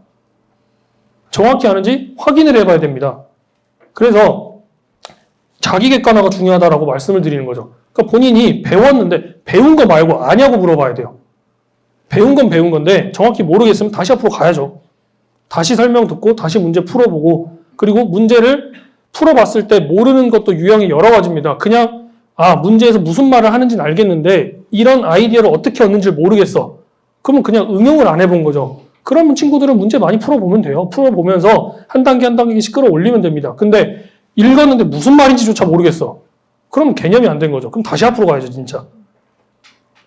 정확히 아는지 확인을 해봐야 됩니다. 그래서 자기 객관화가 중요하다라고 말씀을 드리는 거죠. 그러니까 본인이 배웠는데 배운 거 말고 아냐고 물어봐야 돼요. 배운 건 배운 건데 정확히 모르겠으면 다시 앞으로 가야죠. 다시 설명 듣고 다시 문제 풀어보고 그리고 문제를 풀어봤을 때 모르는 것도 유형이 여러 가지입니다. 그냥 문제에서 무슨 말을 하는지는 알겠는데 이런 아이디어를 어떻게 얻는지 모르겠어. 그러면 그냥 응용을 안 해본 거죠. 그러면 친구들은 문제 많이 풀어보면 돼요. 풀어보면서 한 단계 한 단계씩 끌어올리면 됩니다. 근데 읽었는데 무슨 말인지조차 모르겠어. 그럼 개념이 안 된 거죠. 그럼 다시 앞으로 가야죠, 진짜.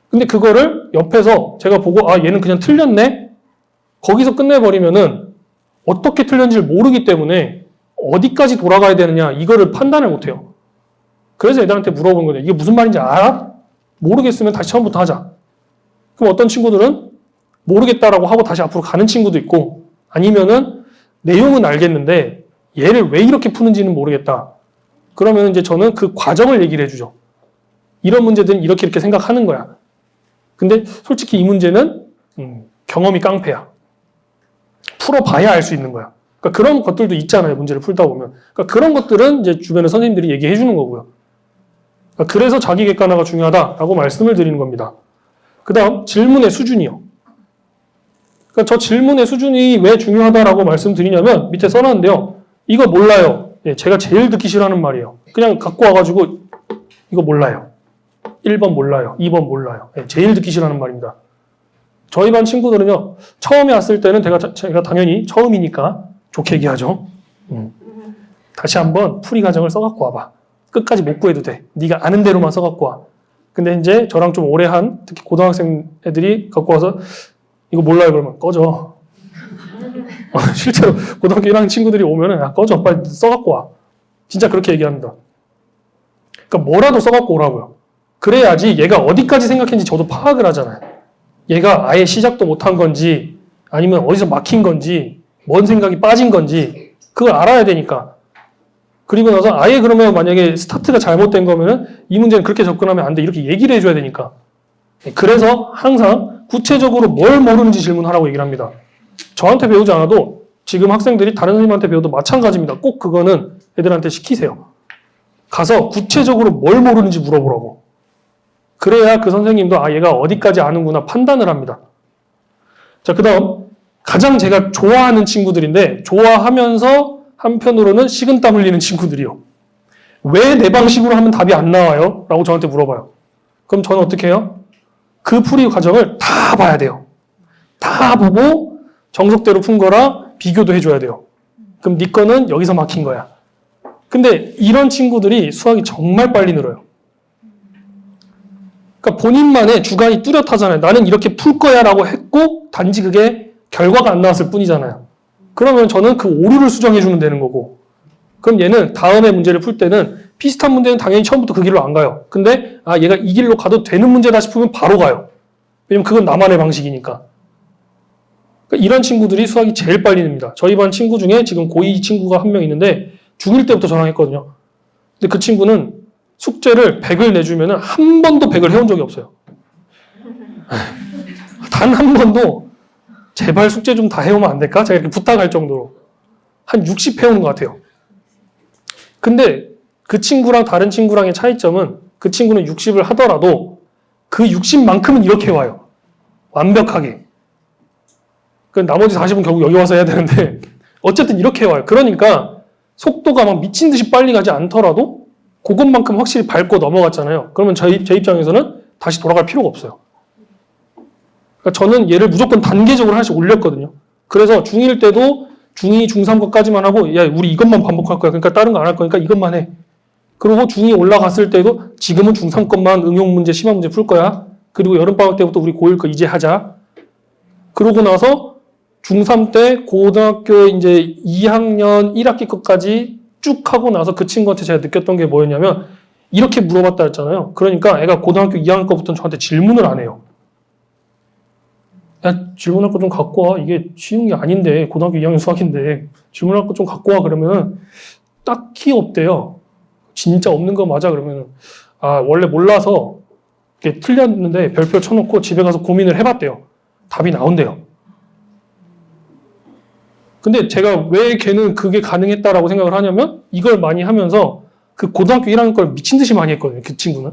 근데 그거를 옆에서 제가 보고 얘는 그냥 틀렸네? 거기서 끝내버리면은 어떻게 틀렸는지를 모르기 때문에 어디까지 돌아가야 되느냐 이거를 판단을 못해요. 그래서 애들한테 물어본 거예요. 이게 무슨 말인지 알아? 모르겠으면 다시 처음부터 하자. 그럼 어떤 친구들은 모르겠다라고 하고 다시 앞으로 가는 친구도 있고 아니면은 내용은 알겠는데 얘를 왜 이렇게 푸는지는 모르겠다. 그러면 이제 저는 그 과정을 얘기를 해주죠. 이런 문제들은 이렇게 생각하는 거야. 근데 솔직히 이 문제는 경험이 깡패야. 풀어봐야 알 수 있는 거야. 그러니까 그런 것들도 있잖아요. 문제를 풀다 보면. 그러니까 그런 것들은 이제 주변의 선생님들이 얘기해 주는 거고요. 그러니까 그래서 자기 객관화가 중요하다라고 말씀을 드리는 겁니다. 그 다음 질문의 수준이요. 그러니까 저 질문의 수준이 왜 중요하다라고 말씀드리냐면 밑에 써놨는데요. 이거 몰라요. 제가 제일 듣기 싫어하는 말이에요. 그냥 갖고 와가지고 이거 몰라요. 1번 몰라요. 2번 몰라요. 제일 듣기 싫어하는 말입니다. 저희 반 친구들은요. 처음에 왔을 때는 제가 당연히 처음이니까 좋게 얘기하죠. 다시 한번 풀이 과정을 써갖고 와봐. 끝까지 못 구해도 돼. 네가 아는 대로만 써갖고 와. 근데 이제 저랑 좀 오래 한 특히 고등학생 애들이 갖고 와서 이거 몰라요 그러면 꺼져. 실제로 고등학교 1학년 친구들이 오면은 꺼져 빨리 써갖고 와. 진짜 그렇게 얘기합니다. 그러니까 뭐라도 써갖고 오라고요. 그래야지 얘가 어디까지 생각했는지 저도 파악을 하잖아요. 얘가 아예 시작도 못한 건지 아니면 어디서 막힌 건지 뭔 생각이 빠진 건지 그걸 알아야 되니까. 그리고 나서 아예 그러면 만약에 스타트가 잘못된 거면은 이 문제는 그렇게 접근하면 안 돼. 이렇게 얘기를 해줘야 되니까. 그래서 항상 구체적으로 뭘 모르는지 질문하라고 얘기를 합니다. 저한테 배우지 않아도 지금 학생들이 다른 선생님한테 배워도 마찬가지입니다. 꼭 그거는 애들한테 시키세요. 가서 구체적으로 뭘 모르는지 물어보라고. 그래야 그 선생님도 얘가 어디까지 아는구나 판단을 합니다. 자, 그 다음 가장 제가 좋아하는 친구들인데 좋아하면서 한편으로는 식은땀 흘리는 친구들이요. 왜 내 방식으로 하면 답이 안 나와요? 라고 저한테 물어봐요. 그럼 저는 어떻게 해요? 그 풀이 과정을 다 봐야 돼요. 다 보고 정석대로 푼 거랑 비교도 해줘야 돼요. 그럼 네 거는 여기서 막힌 거야. 근데 이런 친구들이 수학이 정말 빨리 늘어요. 그러니까 본인만의 주관이 뚜렷하잖아요. 나는 이렇게 풀 거야 라고 했고 단지 그게 결과가 안 나왔을 뿐이잖아요. 그러면 저는 그 오류를 수정해 주면 되는 거고, 그럼 얘는 다음에 문제를 풀 때는 비슷한 문제는 당연히 처음부터 그 길로 안 가요. 근데 얘가 이 길로 가도 되는 문제다 싶으면 바로 가요. 왜냐면 그건 나만의 방식이니까. 그러니까 이런 친구들이 수학이 제일 빨리 냅니다. 저희 반 친구 중에 지금 고2 친구가 한 명 있는데 중1 때부터 저랑 했거든요. 근데 그 친구는 숙제를 100을 내주면 한 번도 100을 해온 적이 없어요. 단 한 번도 제발 숙제 좀 다 해오면 안 될까? 제가 이렇게 부탁할 정도로 한 60 해오는 것 같아요. 근데 그 친구랑 다른 친구랑의 차이점은 그 친구는 60을 하더라도 그 60만큼은 이렇게 와요. 완벽하게. 그 나머지 40은 결국 여기 와서 해야 되는데 어쨌든 이렇게 와요. 그러니까 속도가 막 미친 듯이 빨리 가지 않더라도 그것만큼 확실히 밟고 넘어갔잖아요. 그러면 제 입장에서는 다시 돌아갈 필요가 없어요. 그러니까 저는 얘를 무조건 단계적으로 하나씩 올렸거든요. 그래서 중1 때도 중2, 중3 것까지만 하고 야 우리 이것만 반복할 거야. 그러니까 다른 거 안 할 거니까 이것만 해. 그리고 중2 올라갔을 때도 지금은 중3 것만 응용 문제, 심화 문제 풀 거야. 그리고 여름방학 때부터 우리 고1 거 이제 하자. 그러고 나서 중3 때 고등학교 이제 2학년 1학기 것까지 쭉 하고 나서 그 친구한테 제가 느꼈던 게 뭐였냐면 이렇게 물어봤다 했잖아요. 그러니까 애가 고등학교 2학년 거부터는 저한테 질문을 안 해요. 야, 질문할 거 좀 갖고 와. 이게 쉬운 게 아닌데, 고등학교 2학년 수학인데, 질문할 거 좀 갖고 와. 그러면 딱히 없대요. 진짜 없는 거 맞아. 그러면, 원래 몰라서 이게 틀렸는데 별표 쳐놓고 집에 가서 고민을 해봤대요. 답이 나온대요. 근데 제가 왜 걔는 그게 가능했다라고 생각을 하냐면, 이걸 많이 하면서 그 고등학교 1학년 걸 미친 듯이 많이 했거든요. 그 친구는.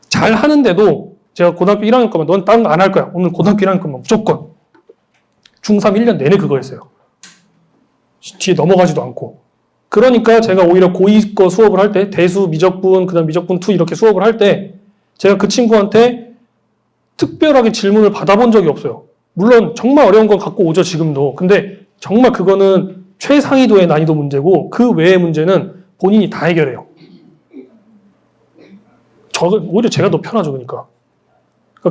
잘 하는데도 제가 고등학교 1학년 거면 넌 다른 거 안 할 거야. 오늘 고등학교 1학년 거면 무조건. 중3 1년 내내 그거 했어요. 뒤에 넘어가지도 않고. 그러니까 제가 오히려 고2 거 수업을 할 때 대수, 미적분, 그 다음 미적분 2 이렇게 수업을 할 때 제가 그 친구한테 특별하게 질문을 받아본 적이 없어요. 물론 정말 어려운 건 갖고 오죠, 지금도. 근데 정말 그거는 최상위도의 난이도 문제고 그 외의 문제는 본인이 다 해결해요. 오히려 제가 더 편하죠, 그러니까.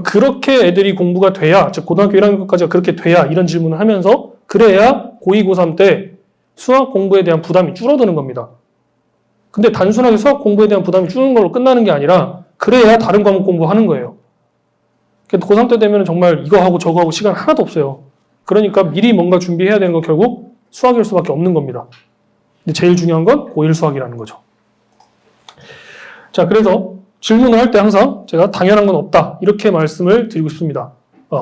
그렇게 애들이 공부가 돼야, 즉 고등학교 1학년까지가 그렇게 돼야 이런 질문을 하면서 그래야 고2, 고3 때 수학 공부에 대한 부담이 줄어드는 겁니다. 근데 단순하게 수학 공부에 대한 부담이 줄는 걸로 끝나는 게 아니라 그래야 다른 과목 공부하는 거예요. 고3 때 되면 정말 이거 하고 저거 하고 시간 하나도 없어요. 그러니까 미리 뭔가 준비해야 되는 건 결국 수학일 수밖에 없는 겁니다. 근데 제일 중요한 건 고1 수학이라는 거죠. 자, 그래서 질문을 할 때 항상 제가 당연한 건 없다 이렇게 말씀을 드리고 싶습니다.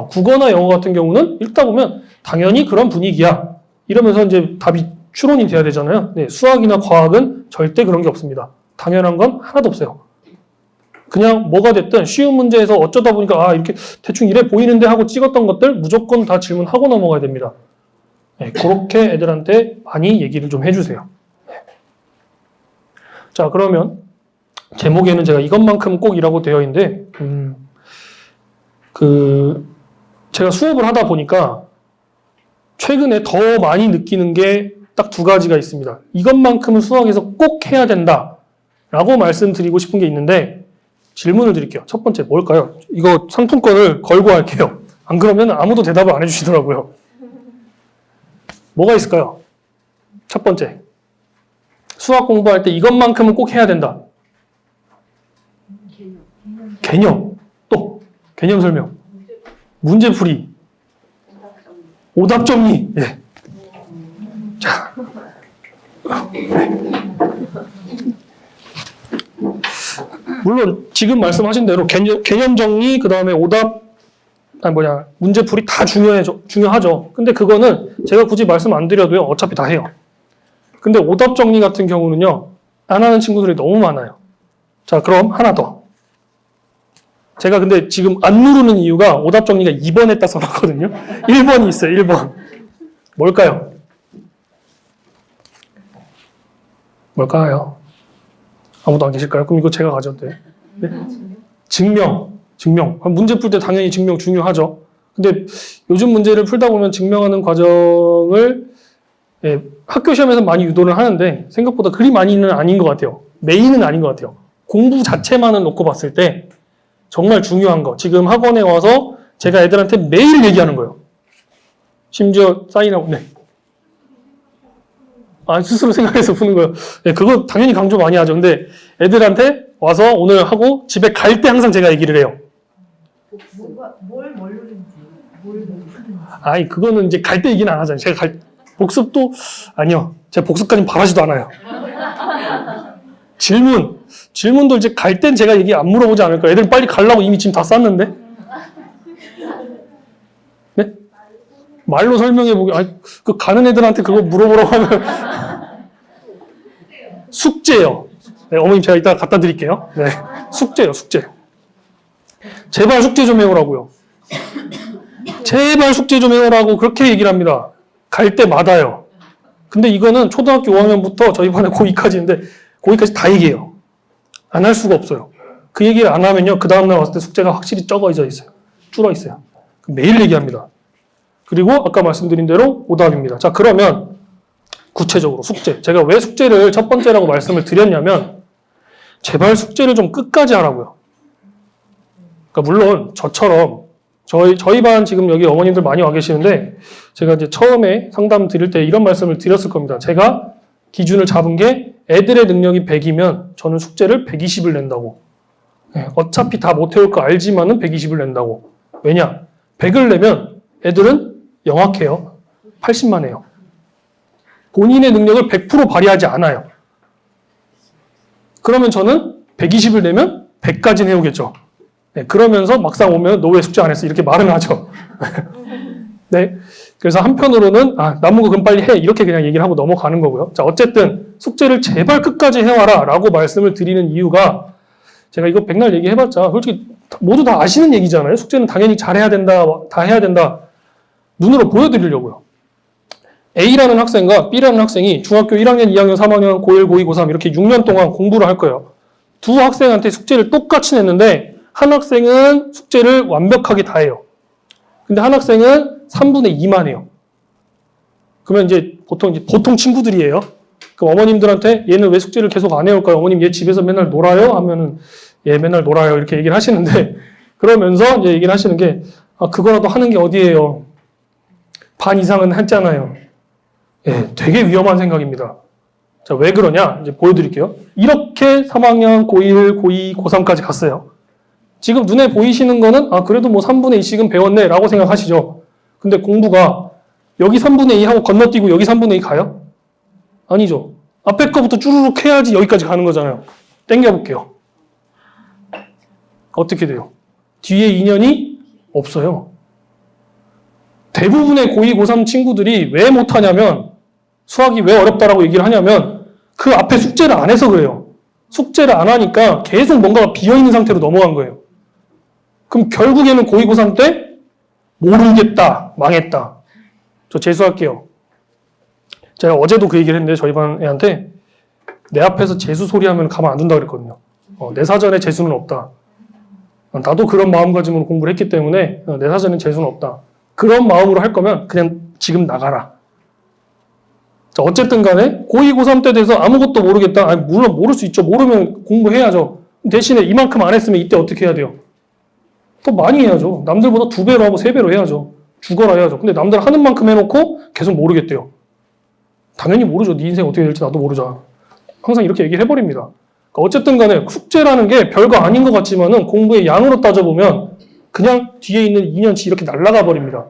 국어나 영어 같은 경우는 읽다 보면 당연히 그런 분위기야 이러면서 이제 답이 추론이 돼야 되잖아요. 네, 수학이나 과학은 절대 그런 게 없습니다. 당연한 건 하나도 없어요. 그냥 뭐가 됐든 쉬운 문제에서 어쩌다 보니까 이렇게 대충 이래 보이는데 하고 찍었던 것들 무조건 다 질문하고 넘어가야 됩니다. 네, 그렇게 애들한테 많이 얘기를 좀 해주세요. 네. 자, 그러면 제목에는 제가 이것만큼 꼭이라고 되어 있는데 제가 수업을 하다 보니까 최근에 더 많이 느끼는 게 딱 두 가지가 있습니다. 이것만큼은 수학에서 꼭 해야 된다 라고 말씀드리고 싶은 게 있는데 질문을 드릴게요. 첫 번째 뭘까요? 이거 상품권을 걸고 할게요. 안 그러면 아무도 대답을 안 해주시더라고요. 뭐가 있을까요? 첫 번째, 수학 공부할 때 이것만큼은 꼭 해야 된다. 개념, 또 개념 설명, 문제풀이, 오답 정리. 예. 자, 물론 지금 말씀하신 대로 개념 정리, 그 다음에 오답, 문제풀이 다 중요하죠. 근데 그거는 제가 굳이 말씀 안 드려도요, 어차피 다 해요. 근데 오답 정리 같은 경우는요, 안 하는 친구들이 너무 많아요. 자, 그럼 하나 더. 제가 근데 지금 안 누르는 이유가 오답 정리가 2번에다 써놨거든요. 1번이 있어요, 1번. 뭘까요? 뭘까요? 아무도 안 계실까요? 그럼 이거 제가 가져도 돼요? 네? 증명. 문제 풀 때 당연히 증명 중요하죠. 근데 요즘 문제를 풀다 보면 증명하는 과정을 학교 시험에서 많이 유도를 하는데 생각보다 그리 많이는 아닌 것 같아요. 메인은 아닌 것 같아요. 공부 자체만을 놓고 봤을 때 정말 중요한 거. 지금 학원에 와서 제가 애들한테 매일 얘기하는 거예요. 심지어 사인하고, 네. 스스로 생각해서 푸는 거예요. 네, 그거 당연히 강조 많이 하죠. 근데 애들한테 와서 오늘 하고 집에 갈 때 항상 제가 얘기를 해요. 뭘 누르는지, 뭘 푸는지. 그거는 이제 갈 때 얘기는 안 하잖아요. 제가 복습도, 아니요. 제가 복습까지 바라지도 않아요. 질문도 이제 갈 땐 제가 얘기 안 물어보지 않을까요? 애들 빨리 가려고 이미 짐 다 쌌는데? 네? 말로 설명해보기, 그 가는 애들한테 그거 물어보라고 하면. 숙제요. 네, 어머님 제가 이따가 갖다 드릴게요. 네. 숙제요, 숙제. 제발 숙제 좀 해오라고요. 제발 숙제 좀 해오라고 그렇게 얘기를 합니다. 갈 때마다요. 근데 이거는 초등학교 5학년부터 저희 반에 고2까지인데, 고2까지 다 얘기해요. 안 할 수가 없어요. 그 얘기를 안 하면요, 그 다음날 왔을 때 숙제가 확실히 적어져 있어요. 줄어 있어요. 매일 얘기합니다. 그리고 아까 말씀드린 대로 오답입니다. 자, 그러면 구체적으로 숙제. 제가 왜 숙제를 첫 번째라고 말씀을 드렸냐면, 제발 숙제를 좀 끝까지 하라고요. 그러니까 물론 저처럼 저희 반 지금 여기 어머님들 많이 와 계시는데, 제가 이제 처음에 상담 드릴 때 이런 말씀을 드렸을 겁니다. 제가 기준을 잡은 게 애들의 능력이 100이면 저는 숙제를 120을 낸다고. 네, 어차피 다 못 해올 거 알지만은 120을 낸다고. 왜냐? 100을 내면 애들은 영악해요. 80만 해요. 본인의 능력을 100% 발휘하지 않아요. 그러면 저는 120을 내면 100까지는 해오겠죠. 네, 그러면서 막상 오면 너 왜 숙제 안 했어? 이렇게 말은 하죠. 네. 그래서 한편으로는 남은 거 그럼 빨리 해. 이렇게 그냥 얘기를 하고 넘어가는 거고요. 자, 어쨌든 숙제를 제발 끝까지 해와라 라고 말씀을 드리는 이유가, 제가 이거 백날 얘기해봤자 솔직히 모두 다 아시는 얘기잖아요. 숙제는 당연히 잘해야 된다, 다 해야 된다. 눈으로 보여드리려고요. A라는 학생과 B라는 학생이 중학교 1학년, 2학년, 3학년, 고1, 고2, 고3 이렇게 6년 동안 공부를 할 거예요. 두 학생한테 숙제를 똑같이 냈는데 한 학생은 숙제를 완벽하게 다 해요. 근데 한 학생은 3분의 2만 해요. 그러면 이제 보통 친구들이에요. 그럼 어머님들한테 얘는 왜 숙제를 계속 안 해올까요? 어머님 얘 집에서 맨날 놀아요? 하면은 얘 맨날 놀아요. 이렇게 얘기를 하시는데, 그러면서 이제 얘기를 하시는 게, 그거라도 하는 게 어디예요? 반 이상은 했잖아요. 예, 되게 위험한 생각입니다. 자, 왜 그러냐? 이제 보여드릴게요. 이렇게 3학년, 고1, 고2, 고3까지 갔어요. 지금 눈에 보이시는 거는 그래도 뭐 3분의 2씩은 배웠네 라고 생각하시죠. 근데 공부가 여기 3분의 2 하고 건너뛰고 여기 3분의 2 가요? 아니죠. 앞에 거부터 쭈루룩 해야지 여기까지 가는 거잖아요. 땡겨볼게요. 어떻게 돼요? 뒤에 인연이 없어요. 대부분의 고2, 고3 친구들이 왜 못하냐면, 수학이 왜 어렵다라고 얘기를 하냐면 그 앞에 숙제를 안 해서 그래요. 숙제를 안 하니까 계속 뭔가가 비어있는 상태로 넘어간 거예요. 그럼 결국에는 고2, 고3 때 모르겠다, 망했다. 저 재수할게요. 제가 어제도 그 얘기를 했는데 저희 반 애한테 내 앞에서 재수 소리 하면 가만 안 둔다 그랬거든요. 내 사전에 재수는 없다. 나도 그런 마음가짐으로 공부를 했기 때문에 내 사전에 재수는 없다. 그런 마음으로 할 거면 그냥 지금 나가라. 자, 어쨌든 간에 고2, 고3 때 돼서 아무것도 모르겠다. 물론 모를 수 있죠. 모르면 공부해야죠. 대신에 이만큼 안 했으면 이때 어떻게 해야 돼요? 더 많이 해야죠. 남들보다 2배로 하고 3배로 해야죠. 죽어라 해야죠. 근데 남들 하는 만큼 해놓고 계속 모르겠대요. 당연히 모르죠. 네 인생 어떻게 될지 나도 모르잖아. 항상 이렇게 얘기를 해버립니다. 그러니까 어쨌든 간에 숙제라는 게 별거 아닌 것 같지만은 공부의 양으로 따져보면 그냥 뒤에 있는 2년치 이렇게 날아가 버립니다.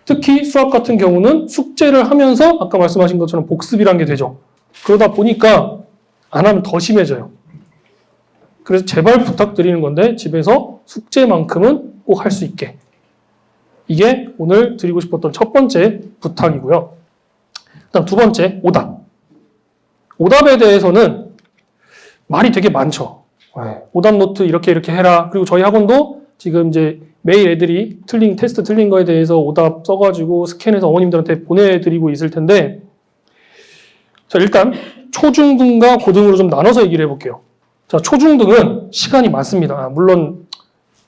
특히 수학 같은 경우는 숙제를 하면서 아까 말씀하신 것처럼 복습이란 게 되죠. 그러다 보니까 안 하면 더 심해져요. 그래서 제발 부탁드리는 건데 집에서 숙제만큼은 꼭 할 수 있게. 이게 오늘 드리고 싶었던 첫 번째 부탁이고요. 그다음 두 번째, 오답. 오답에 대해서는 말이 되게 많죠. 오답 노트 이렇게 해라. 그리고 저희 학원도 지금 이제 매일 애들이 테스트 틀린 거에 대해서 오답 써가지고 스캔해서 어머님들한테 보내드리고 있을 텐데, 자, 일단 초중등과 고등으로 좀 나눠서 얘기를 해볼게요. 자, 초중등은 시간이 많습니다. 물론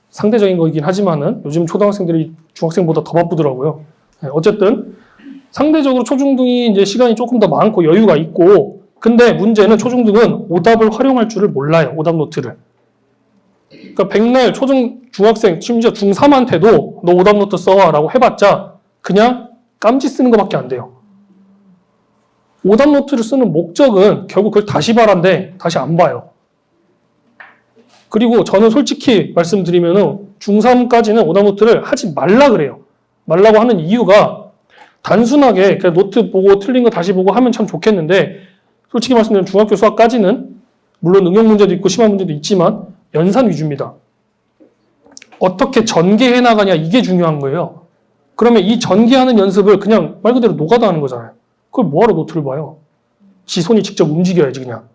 상대적인 거이긴 하지만은 요즘 초등학생들이 중학생보다 더 바쁘더라고요. 어쨌든 상대적으로 초중등이 이제 시간이 조금 더 많고 여유가 있고, 근데 문제는 초중등은 오답을 활용할 줄을 몰라요. 오답 노트를. 그러니까 백날 초중 중학생 심지어 중3한테도 너 오답노트 써와라고 해봤자 그냥 깜지 쓰는 것밖에 안 돼요. 오답노트를 쓰는 목적은 결국 그걸 다시 봐란데 다시 안 봐요. 그리고 저는 솔직히 말씀드리면은 중3까지는 오답노트를 하지 말라 그래요. 말라고 하는 이유가 단순하게 그냥 노트 보고 틀린 거 다시 보고 하면 참 좋겠는데 솔직히 말씀드리면 중학교 수학까지는 물론 응용 문제도 있고 심화 문제도 있지만 연산 위주입니다. 어떻게 전개해 나가냐 이게 중요한 거예요. 그러면 이 전개하는 연습을 그냥 말 그대로 노가다 하는 거잖아요. 그걸 뭐하러 노트를 봐요? 지 손이 직접 움직여야지 그냥.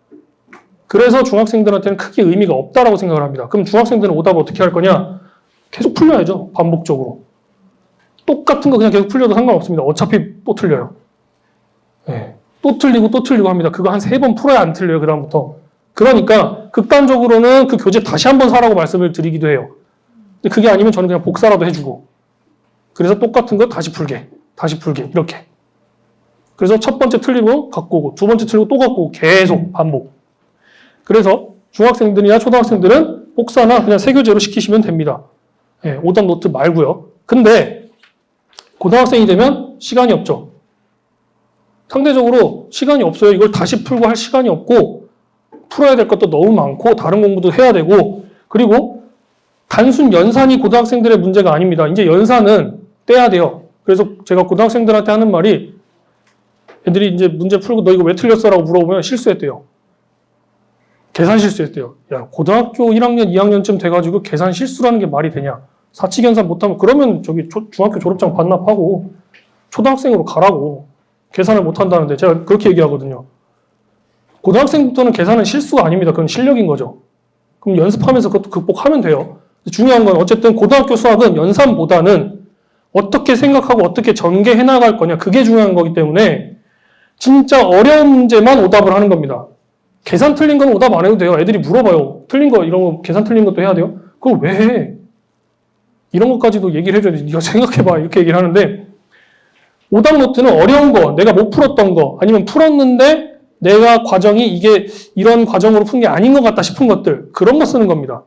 그래서 중학생들한테는 크게 의미가 없다라고 생각을 합니다. 그럼 중학생들은 오답을 어떻게 할 거냐? 계속 풀려야죠. 반복적으로. 똑같은 거 그냥 계속 풀려도 상관없습니다. 어차피 또 틀려요. 네. 또 틀리고 합니다. 그거 한 3번 풀어야 안 틀려요. 그 다음부터. 그러니까 극단적으로는 그 교재 다시 한번 사라고 말씀을 드리기도 해요. 근데 그게 아니면 저는 그냥 복사라도 해주고 그래서 똑같은 거 다시 풀게 이렇게. 그래서 첫 번째 틀리고 갖고 오고 두 번째 틀리고 또 갖고 오고 계속 반복. 그래서 중학생들이나 초등학생들은 복사나 그냥 세교재로 시키시면 됩니다. 네, 오답 노트 말고요. 근데 고등학생이 되면 시간이 없죠. 상대적으로 시간이 없어요. 이걸 다시 풀고 할 시간이 없고 풀어야 될 것도 너무 많고 다른 공부도 해야 되고 그리고 단순 연산이 고등학생들의 문제가 아닙니다. 이제 연산은 떼야 돼요. 그래서 제가 고등학생들한테 하는 말이 애들이 이제 문제 풀고 너 이거 왜 틀렸어? 라고 물어보면 실수했대요. 계산 실수했대요. 야, 고등학교 1학년, 2학년쯤 돼가지고 계산 실수라는 게 말이 되냐? 사칙연산 못하면 그러면 저기 중학교 졸업장 반납하고 초등학생으로 가라고. 계산을 못한다는데 제가 그렇게 얘기하거든요. 고등학생부터는 계산은 실수가 아닙니다. 그건 실력인 거죠. 그럼 연습하면서 그것도 극복하면 돼요. 중요한 건 어쨌든 고등학교 수학은 연산보다는 어떻게 생각하고 어떻게 전개해 나갈 거냐 그게 중요한 거기 때문에 진짜 어려운 문제만 오답을 하는 겁니다. 계산 틀린 건 오답 안 해도 돼요. 애들이 물어봐요. 틀린 거 이런 거 계산 틀린 것도 해야 돼요? 그걸 왜 해? 이런 것까지도 얘기를 해줘야 돼. 네가 생각해봐 이렇게 얘기를 하는데 오답 노트는 어려운 거, 내가 못 풀었던 거 아니면 풀었는데 내가 과정이 이게 이런 과정으로 푼 게 아닌 것 같다 싶은 것들 그런 거 쓰는 겁니다.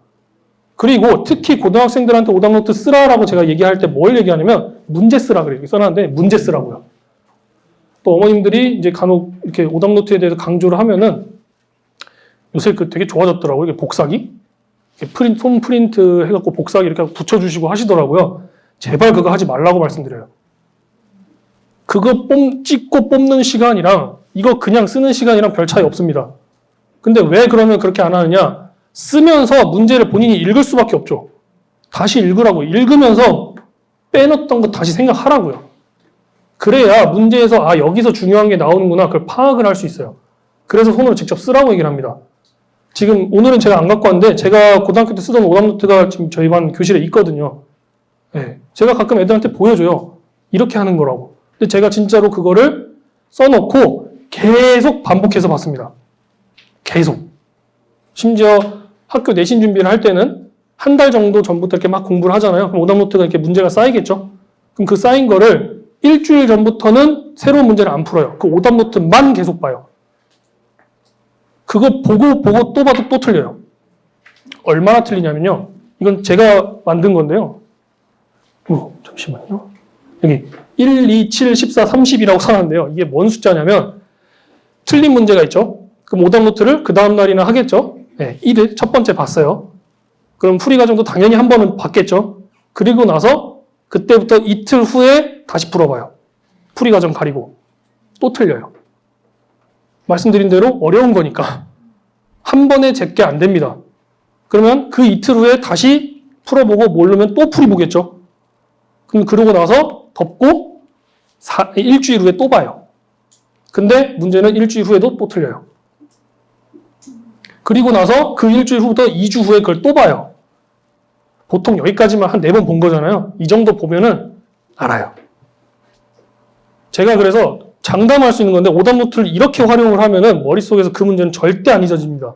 그리고 특히 고등학생들한테 오답 노트 쓰라라고 제가 얘기할 때 뭘 얘기하냐면 문제 쓰라 그래요. 써놨는데 문제 쓰라고요. 또 어머님들이 이제 간혹 이렇게 오답 노트에 대해서 강조를 하면은 요새 그 되게 좋아졌더라고요. 이게 복사기? 이렇게 손 프린트 해갖고 복사기 이렇게 붙여주시고 하시더라고요. 제발 그거 하지 말라고 말씀드려요. 그거 찍고 뽑는 시간이랑 이거 그냥 쓰는 시간이랑 별 차이 없습니다. 근데 왜 그러면 그렇게 안 하느냐? 쓰면서 문제를 본인이 읽을 수밖에 없죠. 다시 읽으라고. 읽으면서 빼놓던 거 다시 생각하라고요. 그래야 문제에서 아 여기서 중요한 게 나오는구나 그걸 파악을 할 수 있어요. 그래서 손으로 직접 쓰라고 얘기를 합니다. 지금 오늘은 제가 안 갖고 왔는데 제가 고등학교 때 쓰던 오답노트가 지금 저희 반 교실에 있거든요. 네. 제가 가끔 애들한테 보여줘요. 이렇게 하는 거라고. 근데 제가 진짜로 그거를 써놓고 계속 반복해서 봤습니다. 계속. 심지어 학교 내신 준비를 할 때는 한 달 정도 전부터 이렇게 막 공부를 하잖아요. 그럼 오답노트가 이렇게 문제가 쌓이겠죠. 그럼 그 쌓인 거를 일주일 전부터는 새로운 문제를 안 풀어요. 그 오답노트만 계속 봐요. 그거 보고 또 봐도 또 틀려요. 얼마나 틀리냐면요. 이건 제가 만든 건데요. 잠시만요. 여기 1, 2, 7, 14, 30이라고 써놨는데요. 이게 뭔 숫자냐면 틀린 문제가 있죠. 그럼 오답노트를 그 다음 날이나 하겠죠. 네, 1일 첫 번째 봤어요. 그럼 풀이 과정도 당연히 한 번은 봤겠죠. 그리고 나서 그때부터 이틀 후에 다시 풀어봐요. 풀이 과정 가리고. 또 틀려요. 말씀드린 대로 어려운 거니까. 한 번에 제게 안 됩니다. 그러면 그 이틀 후에 다시 풀어보고 모르면 또 풀이 보겠죠. 그럼 그러고 나서 덮고 일주일 후에 또 봐요. 근데 문제는 일주일 후에도 또 틀려요. 그리고 나서 그 일주일 후부터 2주 후에 그걸 또 봐요. 보통 여기까지만 한 4번 본 거잖아요. 이 정도 보면은 알아요. 제가 그래서 장담할 수 있는 건데 오답노트를 이렇게 활용을 하면은 머릿속에서 그 문제는 절대 안 잊어집니다.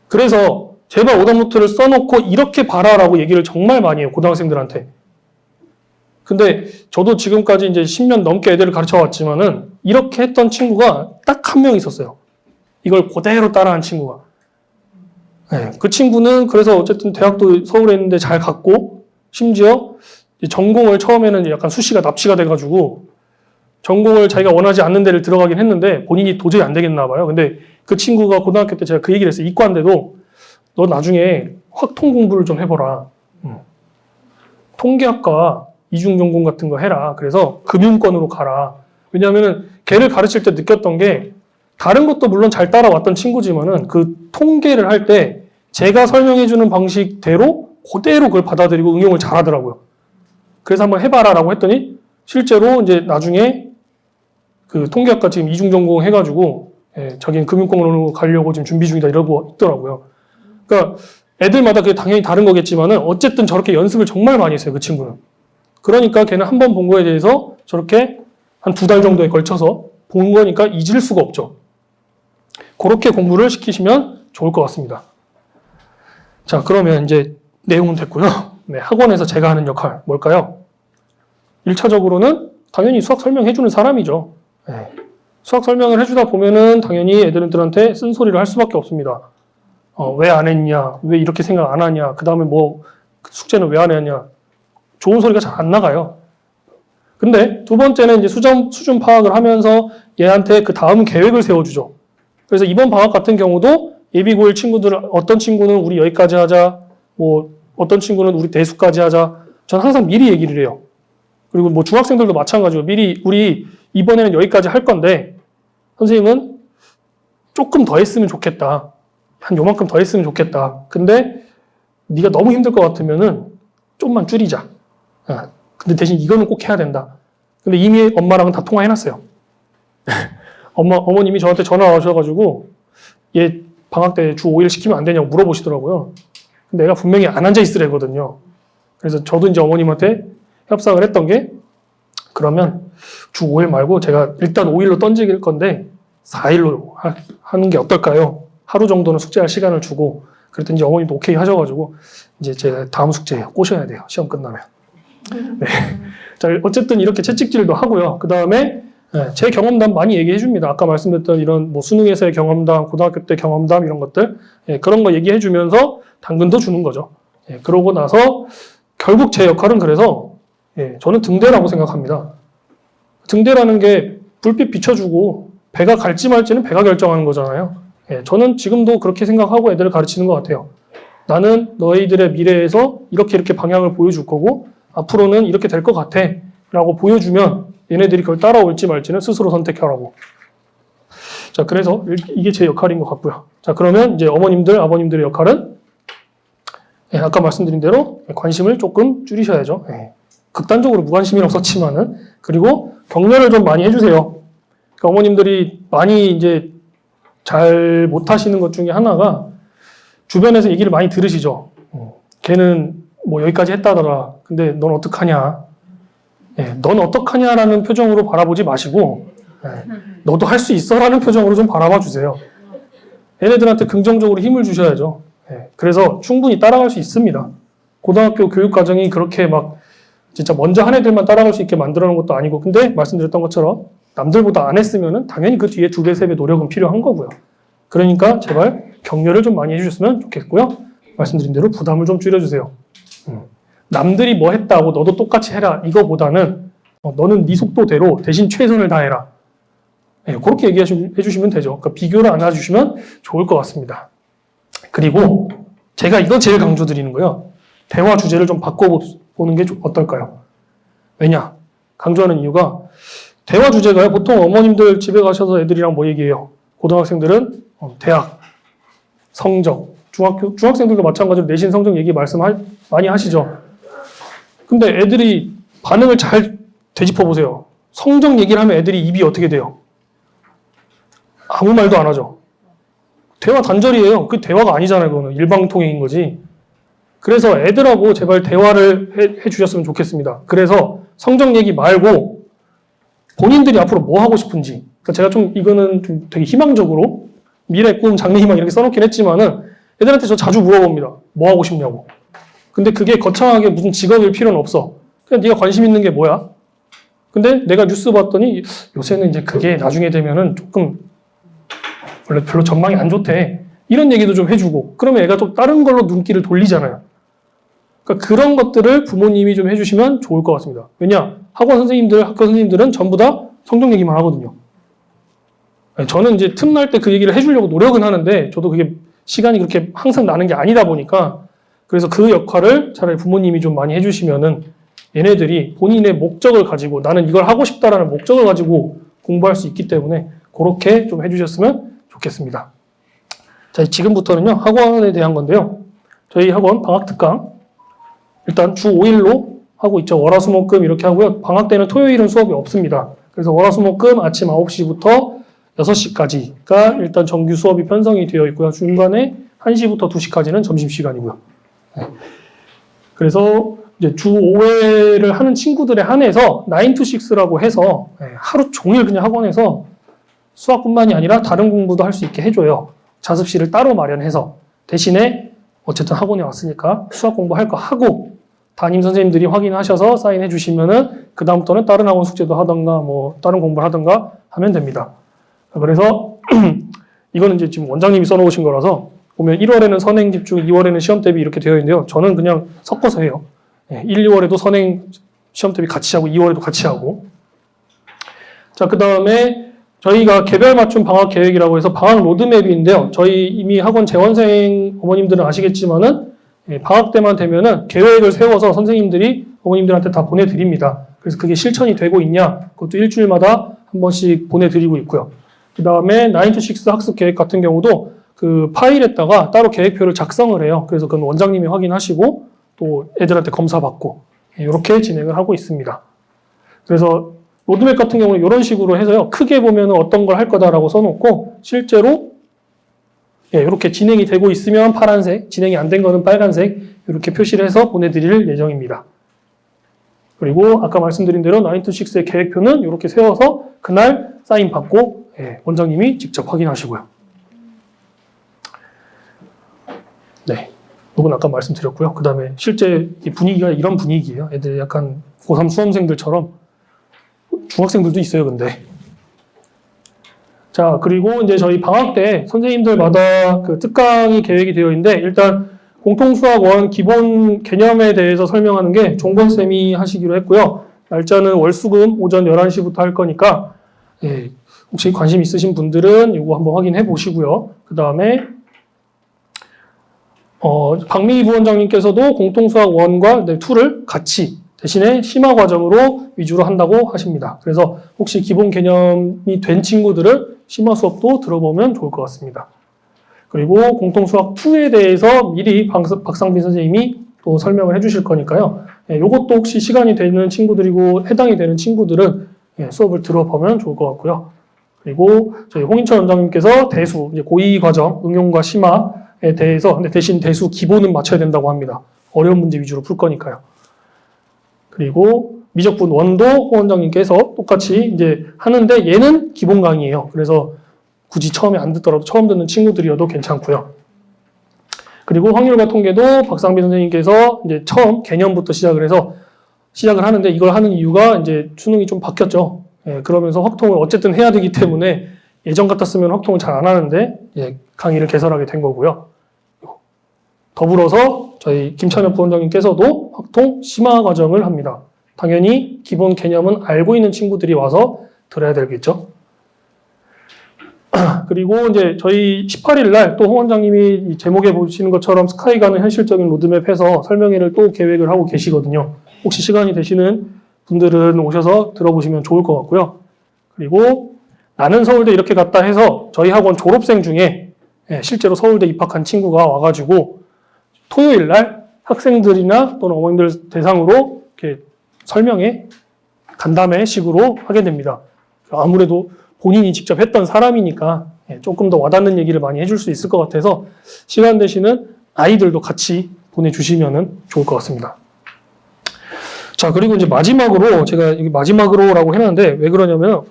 그래서 제발 오답노트를 써놓고 이렇게 봐라라고 얘기를 정말 많이 해요. 고등학생들한테. 근데 저도 지금까지 이제 10년 넘게 애들을 가르쳐 왔지만은 이렇게 했던 친구가 딱 한 명 있었어요. 이걸 그대로 따라한 친구가. 네, 그 친구는 그래서 어쨌든 대학도 서울에 있는데 잘 갔고, 심지어 전공을 처음에는 약간 수시가 납치가 돼가지고 전공을 자기가 원하지 않는 데를 들어가긴 했는데 본인이 도저히 안 되겠나 봐요. 근데 그 친구가 고등학교 때 제가 그 얘기를 했어요. 이과인데도 너 나중에 확통 공부를 좀 해보라. 통계학과 이중 전공 같은 거 해라. 그래서 금융권으로 가라. 왜냐하면은 걔를 가르칠 때 느꼈던 게 다른 것도 물론 잘 따라왔던 친구지만은 그 통계를 할 때 제가 설명해주는 방식대로 그대로 그걸 받아들이고 응용을 잘 하더라고요. 그래서 한번 해봐라라고 했더니 실제로 이제 나중에 그 통계학과 지금 이중 전공 해가지고 자기는 금융권으로 가려고 지금 준비 중이다 이러고 있더라고요. 그러니까 애들마다 그게 당연히 다른 거겠지만은 어쨌든 저렇게 연습을 정말 많이 했어요, 그 친구는. 그러니까 걔는 한 번 본 거에 대해서 저렇게 한 2달 정도에 걸쳐서 본 거니까 잊을 수가 없죠. 그렇게 공부를 시키시면 좋을 것 같습니다. 자, 그러면 이제 내용은 됐고요. 네, 학원에서 제가 하는 역할 뭘까요? 1차적으로는 당연히 수학 설명해주는 사람이죠. 네. 수학 설명을 해주다 보면은 당연히 애들한테 쓴소리를 할 수밖에 없습니다. 왜 안 했냐? 왜 이렇게 생각 안 하냐? 그 다음에 뭐 숙제는 왜 안 했냐? 좋은 소리가 잘 안 나가요. 근데 두 번째는 이제 수준 파악을 하면서 얘한테 그 다음 계획을 세워주죠. 그래서 이번 방학 같은 경우도 예비고1 친구들 어떤 친구는 우리 여기까지 하자, 뭐 어떤 친구는 우리 대수까지 하자. 전 항상 미리 얘기를 해요. 그리고 뭐 중학생들도 마찬가지고 미리 우리 이번에는 여기까지 할 건데 선생님은 조금 더 했으면 좋겠다. 한 요만큼 더 했으면 좋겠다. 근데 네가 너무 힘들 것 같으면은 좀만 줄이자. 근데 대신 이거는 꼭 해야 된다. 근데 이미 엄마랑은 다 통화해놨어요. 어머님이 저한테 전화 와셔가지고 얘 방학 때 주 5일 시키면 안 되냐고 물어보시더라고요. 근데 애가 분명히 안 앉아 있으래거든요. 그래서 저도 이제 어머님한테 협상을 했던 게 그러면 주 5일 말고 제가 일단 5일로 던질 건데 4일로 하는 게 어떨까요? 하루 정도는 숙제할 시간을 주고 그랬더니 이제 어머님도 오케이 하셔가지고 이제 제가 다음 숙제에 꼬셔야 돼요. 시험 끝나면. 네. 자, 어쨌든 이렇게 채찍질도 하고요. 그 다음에 제 경험담 많이 얘기해 줍니다. 아까 말씀드렸던 이런 뭐 수능에서의 경험담, 고등학교 때 경험담 이런 것들 그런 거 얘기해 주면서 당근도 주는 거죠. 그러고 나서 결국 제 역할은 그래서 저는 등대라고 생각합니다. 등대라는 게 불빛 비춰주고 배가 갈지 말지는 배가 결정하는 거잖아요. 저는 지금도 그렇게 생각하고 애들을 가르치는 것 같아요. 나는 너희들의 미래에서 이렇게 방향을 보여줄 거고 앞으로는 이렇게 될 것 같아 라고 보여주면 얘네들이 그걸 따라올지 말지는 스스로 선택하라고. 자, 그래서 이게 제 역할인 것 같고요. 자, 그러면 이제 어머님들, 아버님들의 역할은 아까 말씀드린 대로 관심을 조금 줄이셔야죠. 극단적으로 무관심이라고 썼지만은 그리고 격려를 좀 많이 해주세요. 그러니까 어머님들이 많이 이제 잘 못하시는 것 중에 하나가 주변에서 얘기를 많이 들으시죠. 걔는 뭐 여기까지 했다더라. 근데 넌 어떡하냐. 넌 어떡하냐라는 표정으로 바라보지 마시고 너도 할 수 있어라는 표정으로 좀 바라봐 주세요. 얘네들한테 긍정적으로 힘을 주셔야죠. 그래서 충분히 따라갈 수 있습니다. 고등학교 교육 과정이 그렇게 막 진짜 먼저 한 애들만 따라갈 수 있게 만들어 놓은 것도 아니고 근데 말씀드렸던 것처럼 남들보다 안 했으면은 당연히 그 뒤에 2배, 3배 노력은 필요한 거고요. 그러니까 제발 격려를 좀 많이 해주셨으면 좋겠고요. 말씀드린 대로 부담을 좀 줄여주세요. 남들이 뭐 했다고 너도 똑같이 해라 이거보다는 너는 네 속도대로 대신 최선을 다해라. 그렇게 얘기해주시면 되죠. 그러니까 비교를 안 해주시면 좋을 것 같습니다. 그리고 제가 이거 제일 강조드리는 거예요. 대화 주제를 좀 바꿔보는 게 어떨까요? 왜냐? 강조하는 이유가 대화 주제가요. 보통 어머님들 집에 가셔서 애들이랑 뭐 얘기해요? 고등학생들은 대학, 성적, 중학생들도 마찬가지로 내신 성적 얘기 많이 하시죠. 근데 애들이 반응을 잘 되짚어 보세요. 성적 얘기를 하면 애들이 입이 어떻게 돼요? 아무 말도 안 하죠. 대화 단절이에요. 그 대화가 아니잖아요. 그거는 일방통행인 거지. 그래서 애들하고 제발 대화를 해주셨으면 좋겠습니다. 그래서 성적 얘기 말고 본인들이 앞으로 뭐 하고 싶은지. 그러니까 제가 좀 이거는 좀 되게 희망적으로 미래 꿈, 장래 희망 이렇게 써놓긴 했지만은 애들한테 저 자주 물어봅니다. 뭐 하고 싶냐고. 근데 그게 거창하게 무슨 직업일 필요는 없어. 그냥 네가 관심 있는 게 뭐야? 근데 내가 뉴스 봤더니 요새는 이제 그게 나중에 되면은 조금 원래 별로 전망이 안 좋대. 이런 얘기도 좀 해주고 그러면 애가 또 다른 걸로 눈길을 돌리잖아요. 그러니까 그런 것들을 부모님이 좀 해주시면 좋을 것 같습니다. 왜냐? 학원 선생님들, 학교 선생님들은 전부 다 성적 얘기만 하거든요. 저는 이제 틈날 때 그 얘기를 해주려고 노력은 하는데 저도 그게 시간이 그렇게 항상 나는 게 아니다 보니까 그래서 그 역할을 차라리 부모님이 좀 많이 해주시면은 얘네들이 본인의 목적을 가지고 나는 이걸 하고 싶다라는 목적을 가지고 공부할 수 있기 때문에 그렇게 좀 해주셨으면 좋겠습니다. 자, 지금부터는요, 학원에 대한 건데요. 저희 학원 방학특강, 일단 주 5일로 하고 있죠. 월화수목금 이렇게 하고요. 방학 때는 토요일은 수업이 없습니다. 그래서 월화수목금 아침 9시부터 6시까지가 일단 정규 수업이 편성이 되어 있고요. 중간에 1시부터 2시까지는 점심시간이고요. 네. 그래서 이제 주 5회를 하는 친구들에 한해서 9to6라고 해서 하루 종일 그냥 학원에서 수학뿐만이 아니라 다른 공부도 할 수 있게 해줘요. 자습실을 따로 마련해서 대신에 어쨌든 학원에 왔으니까 수학 공부할 거 하고 담임 선생님들이 확인하셔서 사인해 주시면은 그 다음부터는 다른 학원 숙제도 하던가 뭐 다른 공부를 하던가 하면 됩니다. 그래서 이거는 이제 지금 원장님이 써놓으신 거라서 보면 1월에는 선행 집중, 2월에는 시험 대비 이렇게 되어 있는데요. 저는 그냥 섞어서 해요. 1, 2월에도 선행 시험 대비 같이 하고 2월에도 같이 하고. 자, 그 다음에 저희가 개별 맞춤 방학 계획이라고 해서 방학 로드맵인데요. 저희 이미 학원 재원생 어머님들은 아시겠지만은 방학 때만 되면은 계획을 세워서 선생님들이 어머님들한테 다 보내드립니다. 그래서 그게 실천이 되고 있냐? 그것도 일주일마다 한 번씩 보내드리고 있고요. 그 다음에 9to6 학습 계획 같은 경우도 그 파일에다가 따로 계획표를 작성을 해요. 그래서 그건 원장님이 확인하시고 또 애들한테 검사받고 이렇게 진행을 하고 있습니다. 그래서 로드맵 같은 경우는 이런 식으로 해서요. 크게 보면 어떤 걸 할 거다라고 써놓고 실제로 이렇게 진행이 되고 있으면 파란색, 진행이 안 된 거는 빨간색 이렇게 표시를 해서 보내드릴 예정입니다. 그리고 아까 말씀드린 대로 9to6의 계획표는 이렇게 세워서 그날 사인 받고 원장님이 직접 확인하시고요. 네, 이건 아까 말씀드렸고요. 그 다음에 실제 분위기가 이런 분위기예요. 애들 약간 고3 수험생들처럼 중학생들도 있어요, 근데. 자, 그리고 이제 저희 방학 때 선생님들마다 그 특강이 계획이 되어 있는데 일단 공통수학원 기본 개념에 대해서 설명하는 게 종권쌤이 하시기로 했고요. 날짜는 월수금 오전 11시부터 할 거니까 혹시 관심 있으신 분들은 이거 한번 확인해 보시고요. 그 다음에 박미희 부원장님께서도 공통수학 1과 2를 같이 대신에 심화 과정으로 위주로 한다고 하십니다. 그래서 혹시 기본 개념이 된 친구들은 심화 수업도 들어보면 좋을 것 같습니다. 그리고 공통수학 2에 대해서 미리 박상빈 선생님이 또 설명을 해주실 거니까요. 이것도 혹시 시간이 되는 친구들이고 해당이 되는 친구들은 수업을 들어보면 좋을 것 같고요. 그리고 저희 홍인철 원장님께서 대수, 이제 고2 과정, 응용과 심화에 대해서 근데 대신 대수 기본은 맞춰야 된다고 합니다. 어려운 문제 위주로 풀 거니까요. 그리고 미적분 1도 홍 원장님께서 똑같이 이제 하는데 얘는 기본 강의예요. 그래서 굳이 처음에 안 듣더라도 처음 듣는 친구들이어도 괜찮고요. 그리고 확률과 통계도 박상빈 선생님께서 이제 처음 개념부터 시작을 하는데 이걸 하는 이유가 이제 수능이 좀 바뀌었죠. 그러면서 확통을 어쨌든 해야 되기 때문에 예전 같았으면 확통을 잘 안 하는데 강의를 개설하게 된 거고요. 더불어서 저희 김찬엽 부원장님께서도 확통 심화 과정을 합니다. 당연히 기본 개념은 알고 있는 친구들이 와서 들어야 되겠죠. 그리고 이제 저희 18일 날 또 홍 원장님이 제목에 보시는 것처럼 스카이 가는 현실적인 로드맵 해서 설명회를 또 계획을 하고 계시거든요. 혹시 시간이 되시는 분들은 오셔서 들어보시면 좋을 것 같고요. 그리고 나는 서울대 이렇게 갔다 해서 저희 학원 졸업생 중에 실제로 서울대 입학한 친구가 와가지고 토요일 날 학생들이나 또는 어머님들 대상으로 이렇게 설명회, 간담회 식으로 하게 됩니다. 아무래도 본인이 직접 했던 사람이니까 조금 더 와닿는 얘기를 많이 해줄 수 있을 것 같아서 시간 되시는 아이들도 같이 보내주시면 좋을 것 같습니다. 자, 그리고 이제 마지막으로 제가 여기 마지막으로라고 해놨는데 왜 그러냐면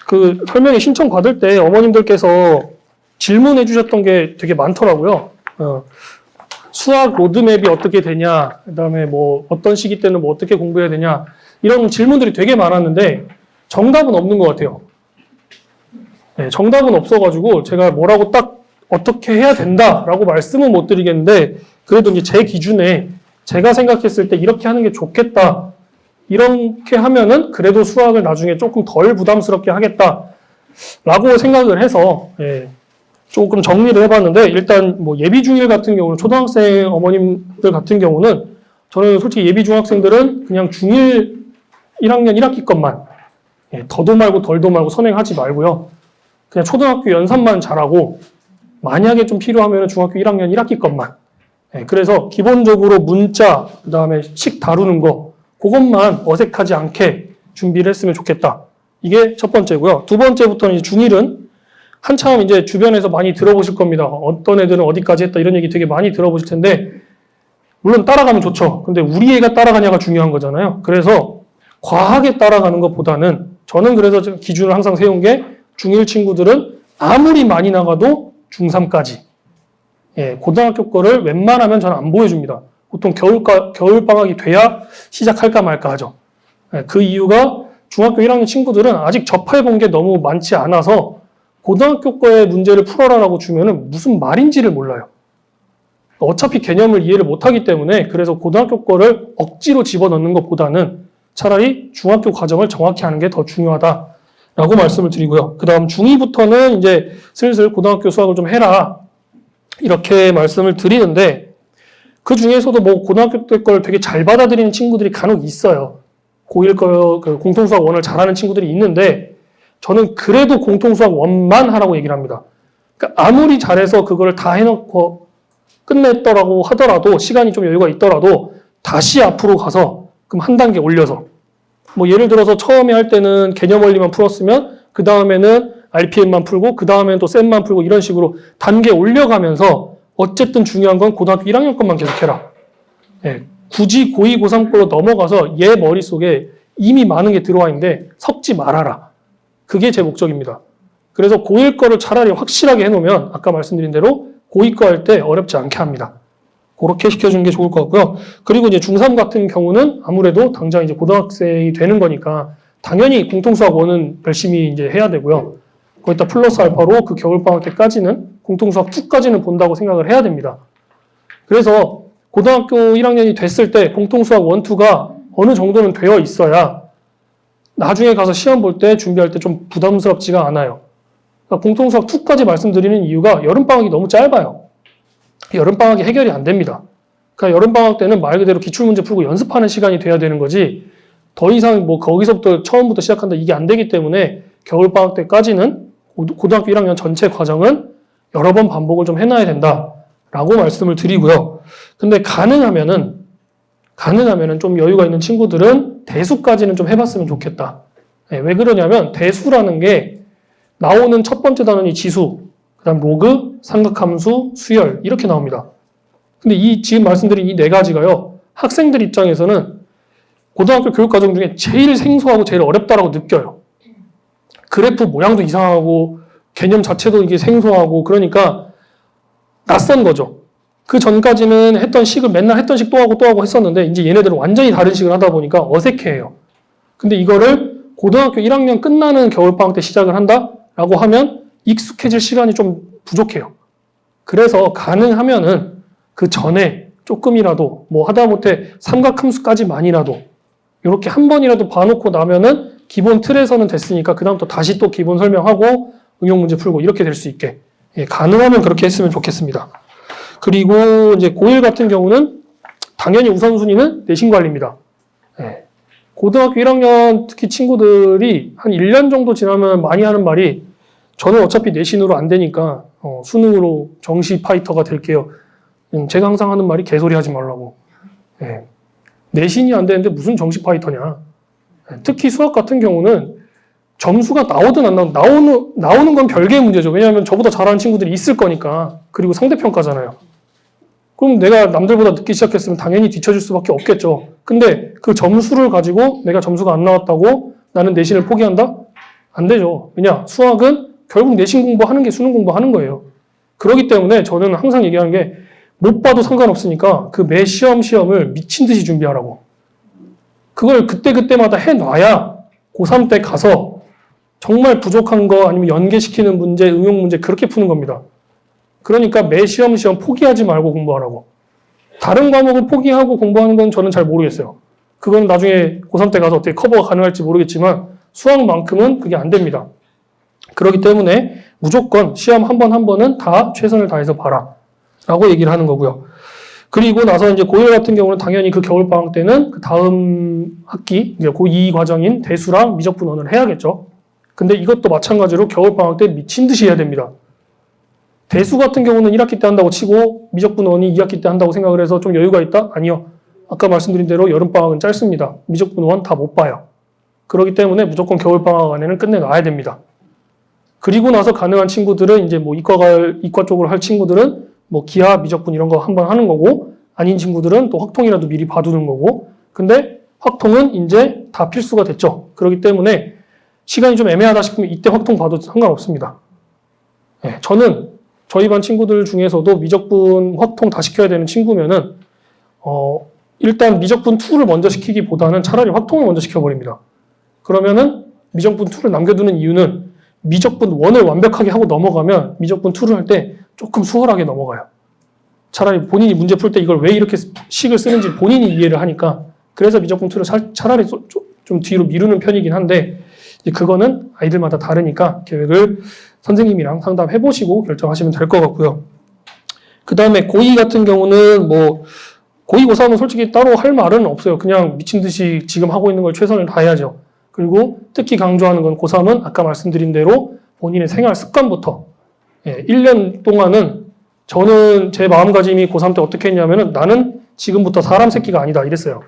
그 설명회 신청 받을 때 어머님들께서 질문해 주셨던 게 되게 많더라고요. 수학 로드맵이 어떻게 되냐, 그 다음에 뭐 어떤 시기 때는 뭐 어떻게 공부해야 되냐 이런 질문들이 되게 많았는데 정답은 없는 것 같아요. 정답은 없어가지고 제가 뭐라고 딱 어떻게 해야 된다라고 말씀은 못 드리겠는데 그래도 이제 제 기준에 제가 생각했을 때 이렇게 하는 게 좋겠다. 이렇게 하면은 그래도 수학을 나중에 조금 덜 부담스럽게 하겠다라고 생각을 해서 조금 정리를 해봤는데 일단 뭐 예비 중일 같은 경우는 초등학생 어머님들 같은 경우는 저는 솔직히 예비 중학생들은 그냥 중일 1학년 1학기 것만 더도 말고 덜도 말고 선행하지 말고요. 그냥 초등학교 연산만 잘하고 만약에 좀 필요하면 중학교 1학년 1학기 것만 그래서 기본적으로 문자 그다음에 식 다루는 거 그것만 어색하지 않게 준비를 했으면 좋겠다. 이게 첫 번째고요. 두 번째부터는 이제 중1은 한참 이제 주변에서 많이 들어보실 겁니다. 어떤 애들은 어디까지 했다 이런 얘기 되게 많이 들어보실 텐데 물론 따라가면 좋죠. 근데 우리 애가 따라가냐가 중요한 거잖아요. 그래서 과하게 따라가는 것보다는 저는 그래서 기준을 항상 세운 게 중1 친구들은 아무리 많이 나가도 중3까지 고등학교 거를 웬만하면 저는 안 보여줍니다. 보통 겨울방학이 돼야 시작할까 말까 하죠. 그 이유가 중학교 1학년 친구들은 아직 접해본 게 너무 많지 않아서 고등학교 거의 문제를 풀어라라고 주면은 무슨 말인지를 몰라요. 어차피 개념을 이해를 못하기 때문에 그래서 고등학교 거를 억지로 집어넣는 것보다는 차라리 중학교 과정을 정확히 하는 게 더 중요하다라고 말씀을 드리고요. 그 다음 중2부터는 이제 슬슬 고등학교 수학을 좀 해라 이렇게 말씀을 드리는데 그 중에서도 뭐 고등학교 때 걸 되게 잘 받아들이는 친구들이 간혹 있어요. 고1 거 그 공통수학 원을 잘하는 친구들이 있는데 저는 그래도 공통수학 원만 하라고 얘기를 합니다. 그러니까 아무리 잘해서 그걸 다 해놓고 끝냈더라고 하더라도 시간이 좀 여유가 있더라도 다시 앞으로 가서 그럼 한 단계 올려서 뭐 예를 들어서 처음에 할 때는 개념 원리만 풀었으면 그 다음에는 RPM만 풀고 그 다음에는 또 쌤만 풀고 이런 식으로 단계 올려가면서 어쨌든 중요한 건 고등학교 1학년 것만 계속해라. 굳이 고2, 고3 걸로 넘어가서 얘 머릿속에 이미 많은 게 들어와 있는데 섞지 말아라. 그게 제 목적입니다. 그래서 고1 거를 차라리 확실하게 해놓으면 아까 말씀드린 대로 고2 거 할 때 어렵지 않게 합니다. 그렇게 시켜주는 게 좋을 것 같고요. 그리고 이제 중3 같은 경우는 아무래도 당장 이제 고등학생이 되는 거니까 당연히 공통수학 1은 열심히 이제 해야 되고요. 거기다 플러스 알파로 그 겨울방학 때까지는 공통수학 2까지는 본다고 생각을 해야 됩니다. 그래서 고등학교 1학년이 됐을 때 공통수학 1, 2가 어느 정도는 되어 있어야 나중에 가서 시험 볼 때 준비할 때 좀 부담스럽지가 않아요. 그러니까 공통수학 2까지 말씀드리는 이유가 여름방학이 너무 짧아요. 여름방학이 해결이 안 됩니다. 그러니까 여름방학 때는 말 그대로 기출문제 풀고 연습하는 시간이 돼야 되는 거지 더 이상 뭐 거기서부터 처음부터 시작한다 이게 안 되기 때문에 겨울방학 때까지는 고등학교 1학년 전체 과정은 여러 번 반복을 좀 해놔야 된다라고 말씀을 드리고요. 근데 가능하면은 좀 여유가 있는 친구들은 대수까지는 좀 해봤으면 좋겠다. 왜 그러냐면 대수라는 게 나오는 첫 번째 단원이 지수, 그다음 로그, 삼각함수, 수열 이렇게 나옵니다. 근데 이 지금 말씀드린 이 네 가지가요. 학생들 입장에서는 고등학교 교육과정 중에 제일 생소하고 제일 어렵다라고 느껴요. 그래프 모양도 이상하고 개념 자체도 이게 생소하고 그러니까 낯선 거죠. 그 전까지는 했던 식을 맨날 했던 식 또 하고 했었는데 이제 얘네들은 완전히 다른 식을 하다 보니까 어색해해요. 근데 이거를 고등학교 1학년 끝나는 겨울방학 때 시작을 한다라고 하면 익숙해질 시간이 좀 부족해요. 그래서 가능하면은 그 전에 조금이라도 뭐 하다못해 삼각함수까지만이라도 이렇게 한 번이라도 봐놓고 나면은 기본 틀에서는 됐으니까 그다음부터 다시 또 기본 설명하고 응용 문제 풀고 이렇게 될 수 있게 가능하면 그렇게 했으면 좋겠습니다. 그리고 이제 고1 같은 경우는 당연히 우선순위는 내신 관리입니다. 고등학교 1학년 특히 친구들이 한 1년 정도 지나면 많이 하는 말이 저는 어차피 내신으로 안 되니까 수능으로 정시 파이터가 될게요. 제가 항상 하는 말이 개소리 하지 말라고. 내신이 안 되는데 무슨 정시 파이터냐. 특히 수학 같은 경우는 점수가 나오든 안 나오는 건 별개의 문제죠. 왜냐하면 저보다 잘하는 친구들이 있을 거니까. 그리고 상대평가잖아요. 그럼 내가 남들보다 늦게 시작했으면 당연히 뒤처질 수밖에 없겠죠. 근데 그 점수를 가지고 내가 점수가 안 나왔다고 나는 내신을 포기한다? 안 되죠. 왜냐? 수학은 결국 내신 공부하는 게 수능 공부하는 거예요. 그렇기 때문에 저는 항상 얘기하는 게 못 봐도 상관없으니까 그 매 시험을 미친 듯이 준비하라고. 그걸 그때그때마다 해놔야 고3 때 가서 정말 부족한 거 아니면 연계시키는 문제, 응용 문제 그렇게 푸는 겁니다. 그러니까 매 시험 포기하지 말고 공부하라고. 다른 과목을 포기하고 공부하는 건 저는 잘 모르겠어요. 그건 나중에 고3 때 가서 어떻게 커버가 가능할지 모르겠지만 수학만큼은 그게 안 됩니다. 그렇기 때문에 무조건 시험 한 번 한 번은 다 최선을 다해서 봐라 라고 얘기를 하는 거고요. 그리고 나서 이제 고1 같은 경우는 당연히 그 겨울방학 때는 그 다음 학기, 고2 과정인 대수랑 미적분원을 해야겠죠. 근데 이것도 마찬가지로 겨울방학 때 미친 듯이 해야 됩니다. 대수 같은 경우는 1학기 때 한다고 치고 미적분원이 2학기 때 한다고 생각을 해서 좀 여유가 있다? 아니요. 아까 말씀드린 대로 여름방학은 짧습니다. 미적분원 다 못 봐요. 그렇기 때문에 무조건 겨울방학 안에는 끝내놔야 됩니다. 그리고 나서 가능한 친구들은 이제 뭐 이과 쪽으로 할 친구들은 뭐 기하, 미적분 이런 거 한번 하는 거고, 아닌 친구들은 또 확통이라도 미리 봐두는 거고, 근데 확통은 이제 다 필수가 됐죠. 그렇기 때문에 시간이 좀 애매하다 싶으면 이때 확통 봐도 상관없습니다. 네, 저는 저희 반 친구들 중에서도 미적분 확통 다 시켜야 되는 친구면은 일단 미적분 2를 먼저 시키기보다는 차라리 확통을 먼저 시켜버립니다. 그러면은 미적분 2를 남겨두는 이유는 미적분 1을 완벽하게 하고 넘어가면 미적분 2를 할 때 조금 수월하게 넘어가요. 차라리 본인이 문제 풀 때 이걸 왜 이렇게 식을 쓰는지 본인이 이해를 하니까. 그래서 미적분 2를 차라리 좀 뒤로 미루는 편이긴 한데, 그거는 아이들마다 다르니까 계획을 선생님이랑 상담해보시고 결정하시면 될 것 같고요. 그 다음에 고2 같은 경우는 뭐 고2, 고3은 솔직히 따로 할 말은 없어요. 그냥 미친 듯이 지금 하고 있는 걸 최선을 다해야죠. 그리고 특히 강조하는 건 고3은 아까 말씀드린 대로 본인의 생활 습관부터 1년 동안은 저는 제 마음가짐이 고3 때 어떻게 했냐면은 나는 지금부터 사람 새끼가 아니다 이랬어요.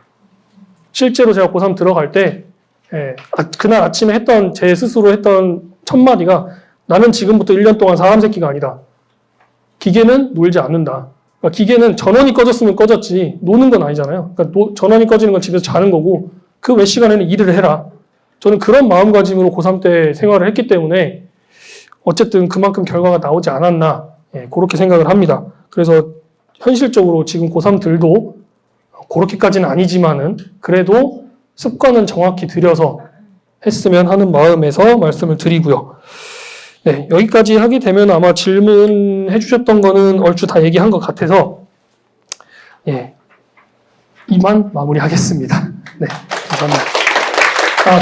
실제로 제가 고3 들어갈 때 그날 아침에 제 스스로 했던 첫 마디가 나는 지금부터 1년 동안 사람 새끼가 아니다. 기계는 놀지 않는다. 그러니까 기계는 전원이 꺼졌으면 꺼졌지 노는 건 아니잖아요. 그러니까 전원이 꺼지는 건 집에서 자는 거고 그 외 시간에는 일을 해라. 저는 그런 마음가짐으로 고3 때 생활을 했기 때문에 어쨌든 그만큼 결과가 나오지 않았나 그렇게 생각을 합니다. 그래서 현실적으로 지금 고3들도 그렇게까지는 아니지만은 그래도 습관은 정확히 들여서 했으면 하는 마음에서 말씀을 드리고요. 네, 여기까지 하게 되면 아마 질문해 주셨던 거는 얼추 다 얘기한 것 같아서 이만 마무리하겠습니다. 네, 감사합니다.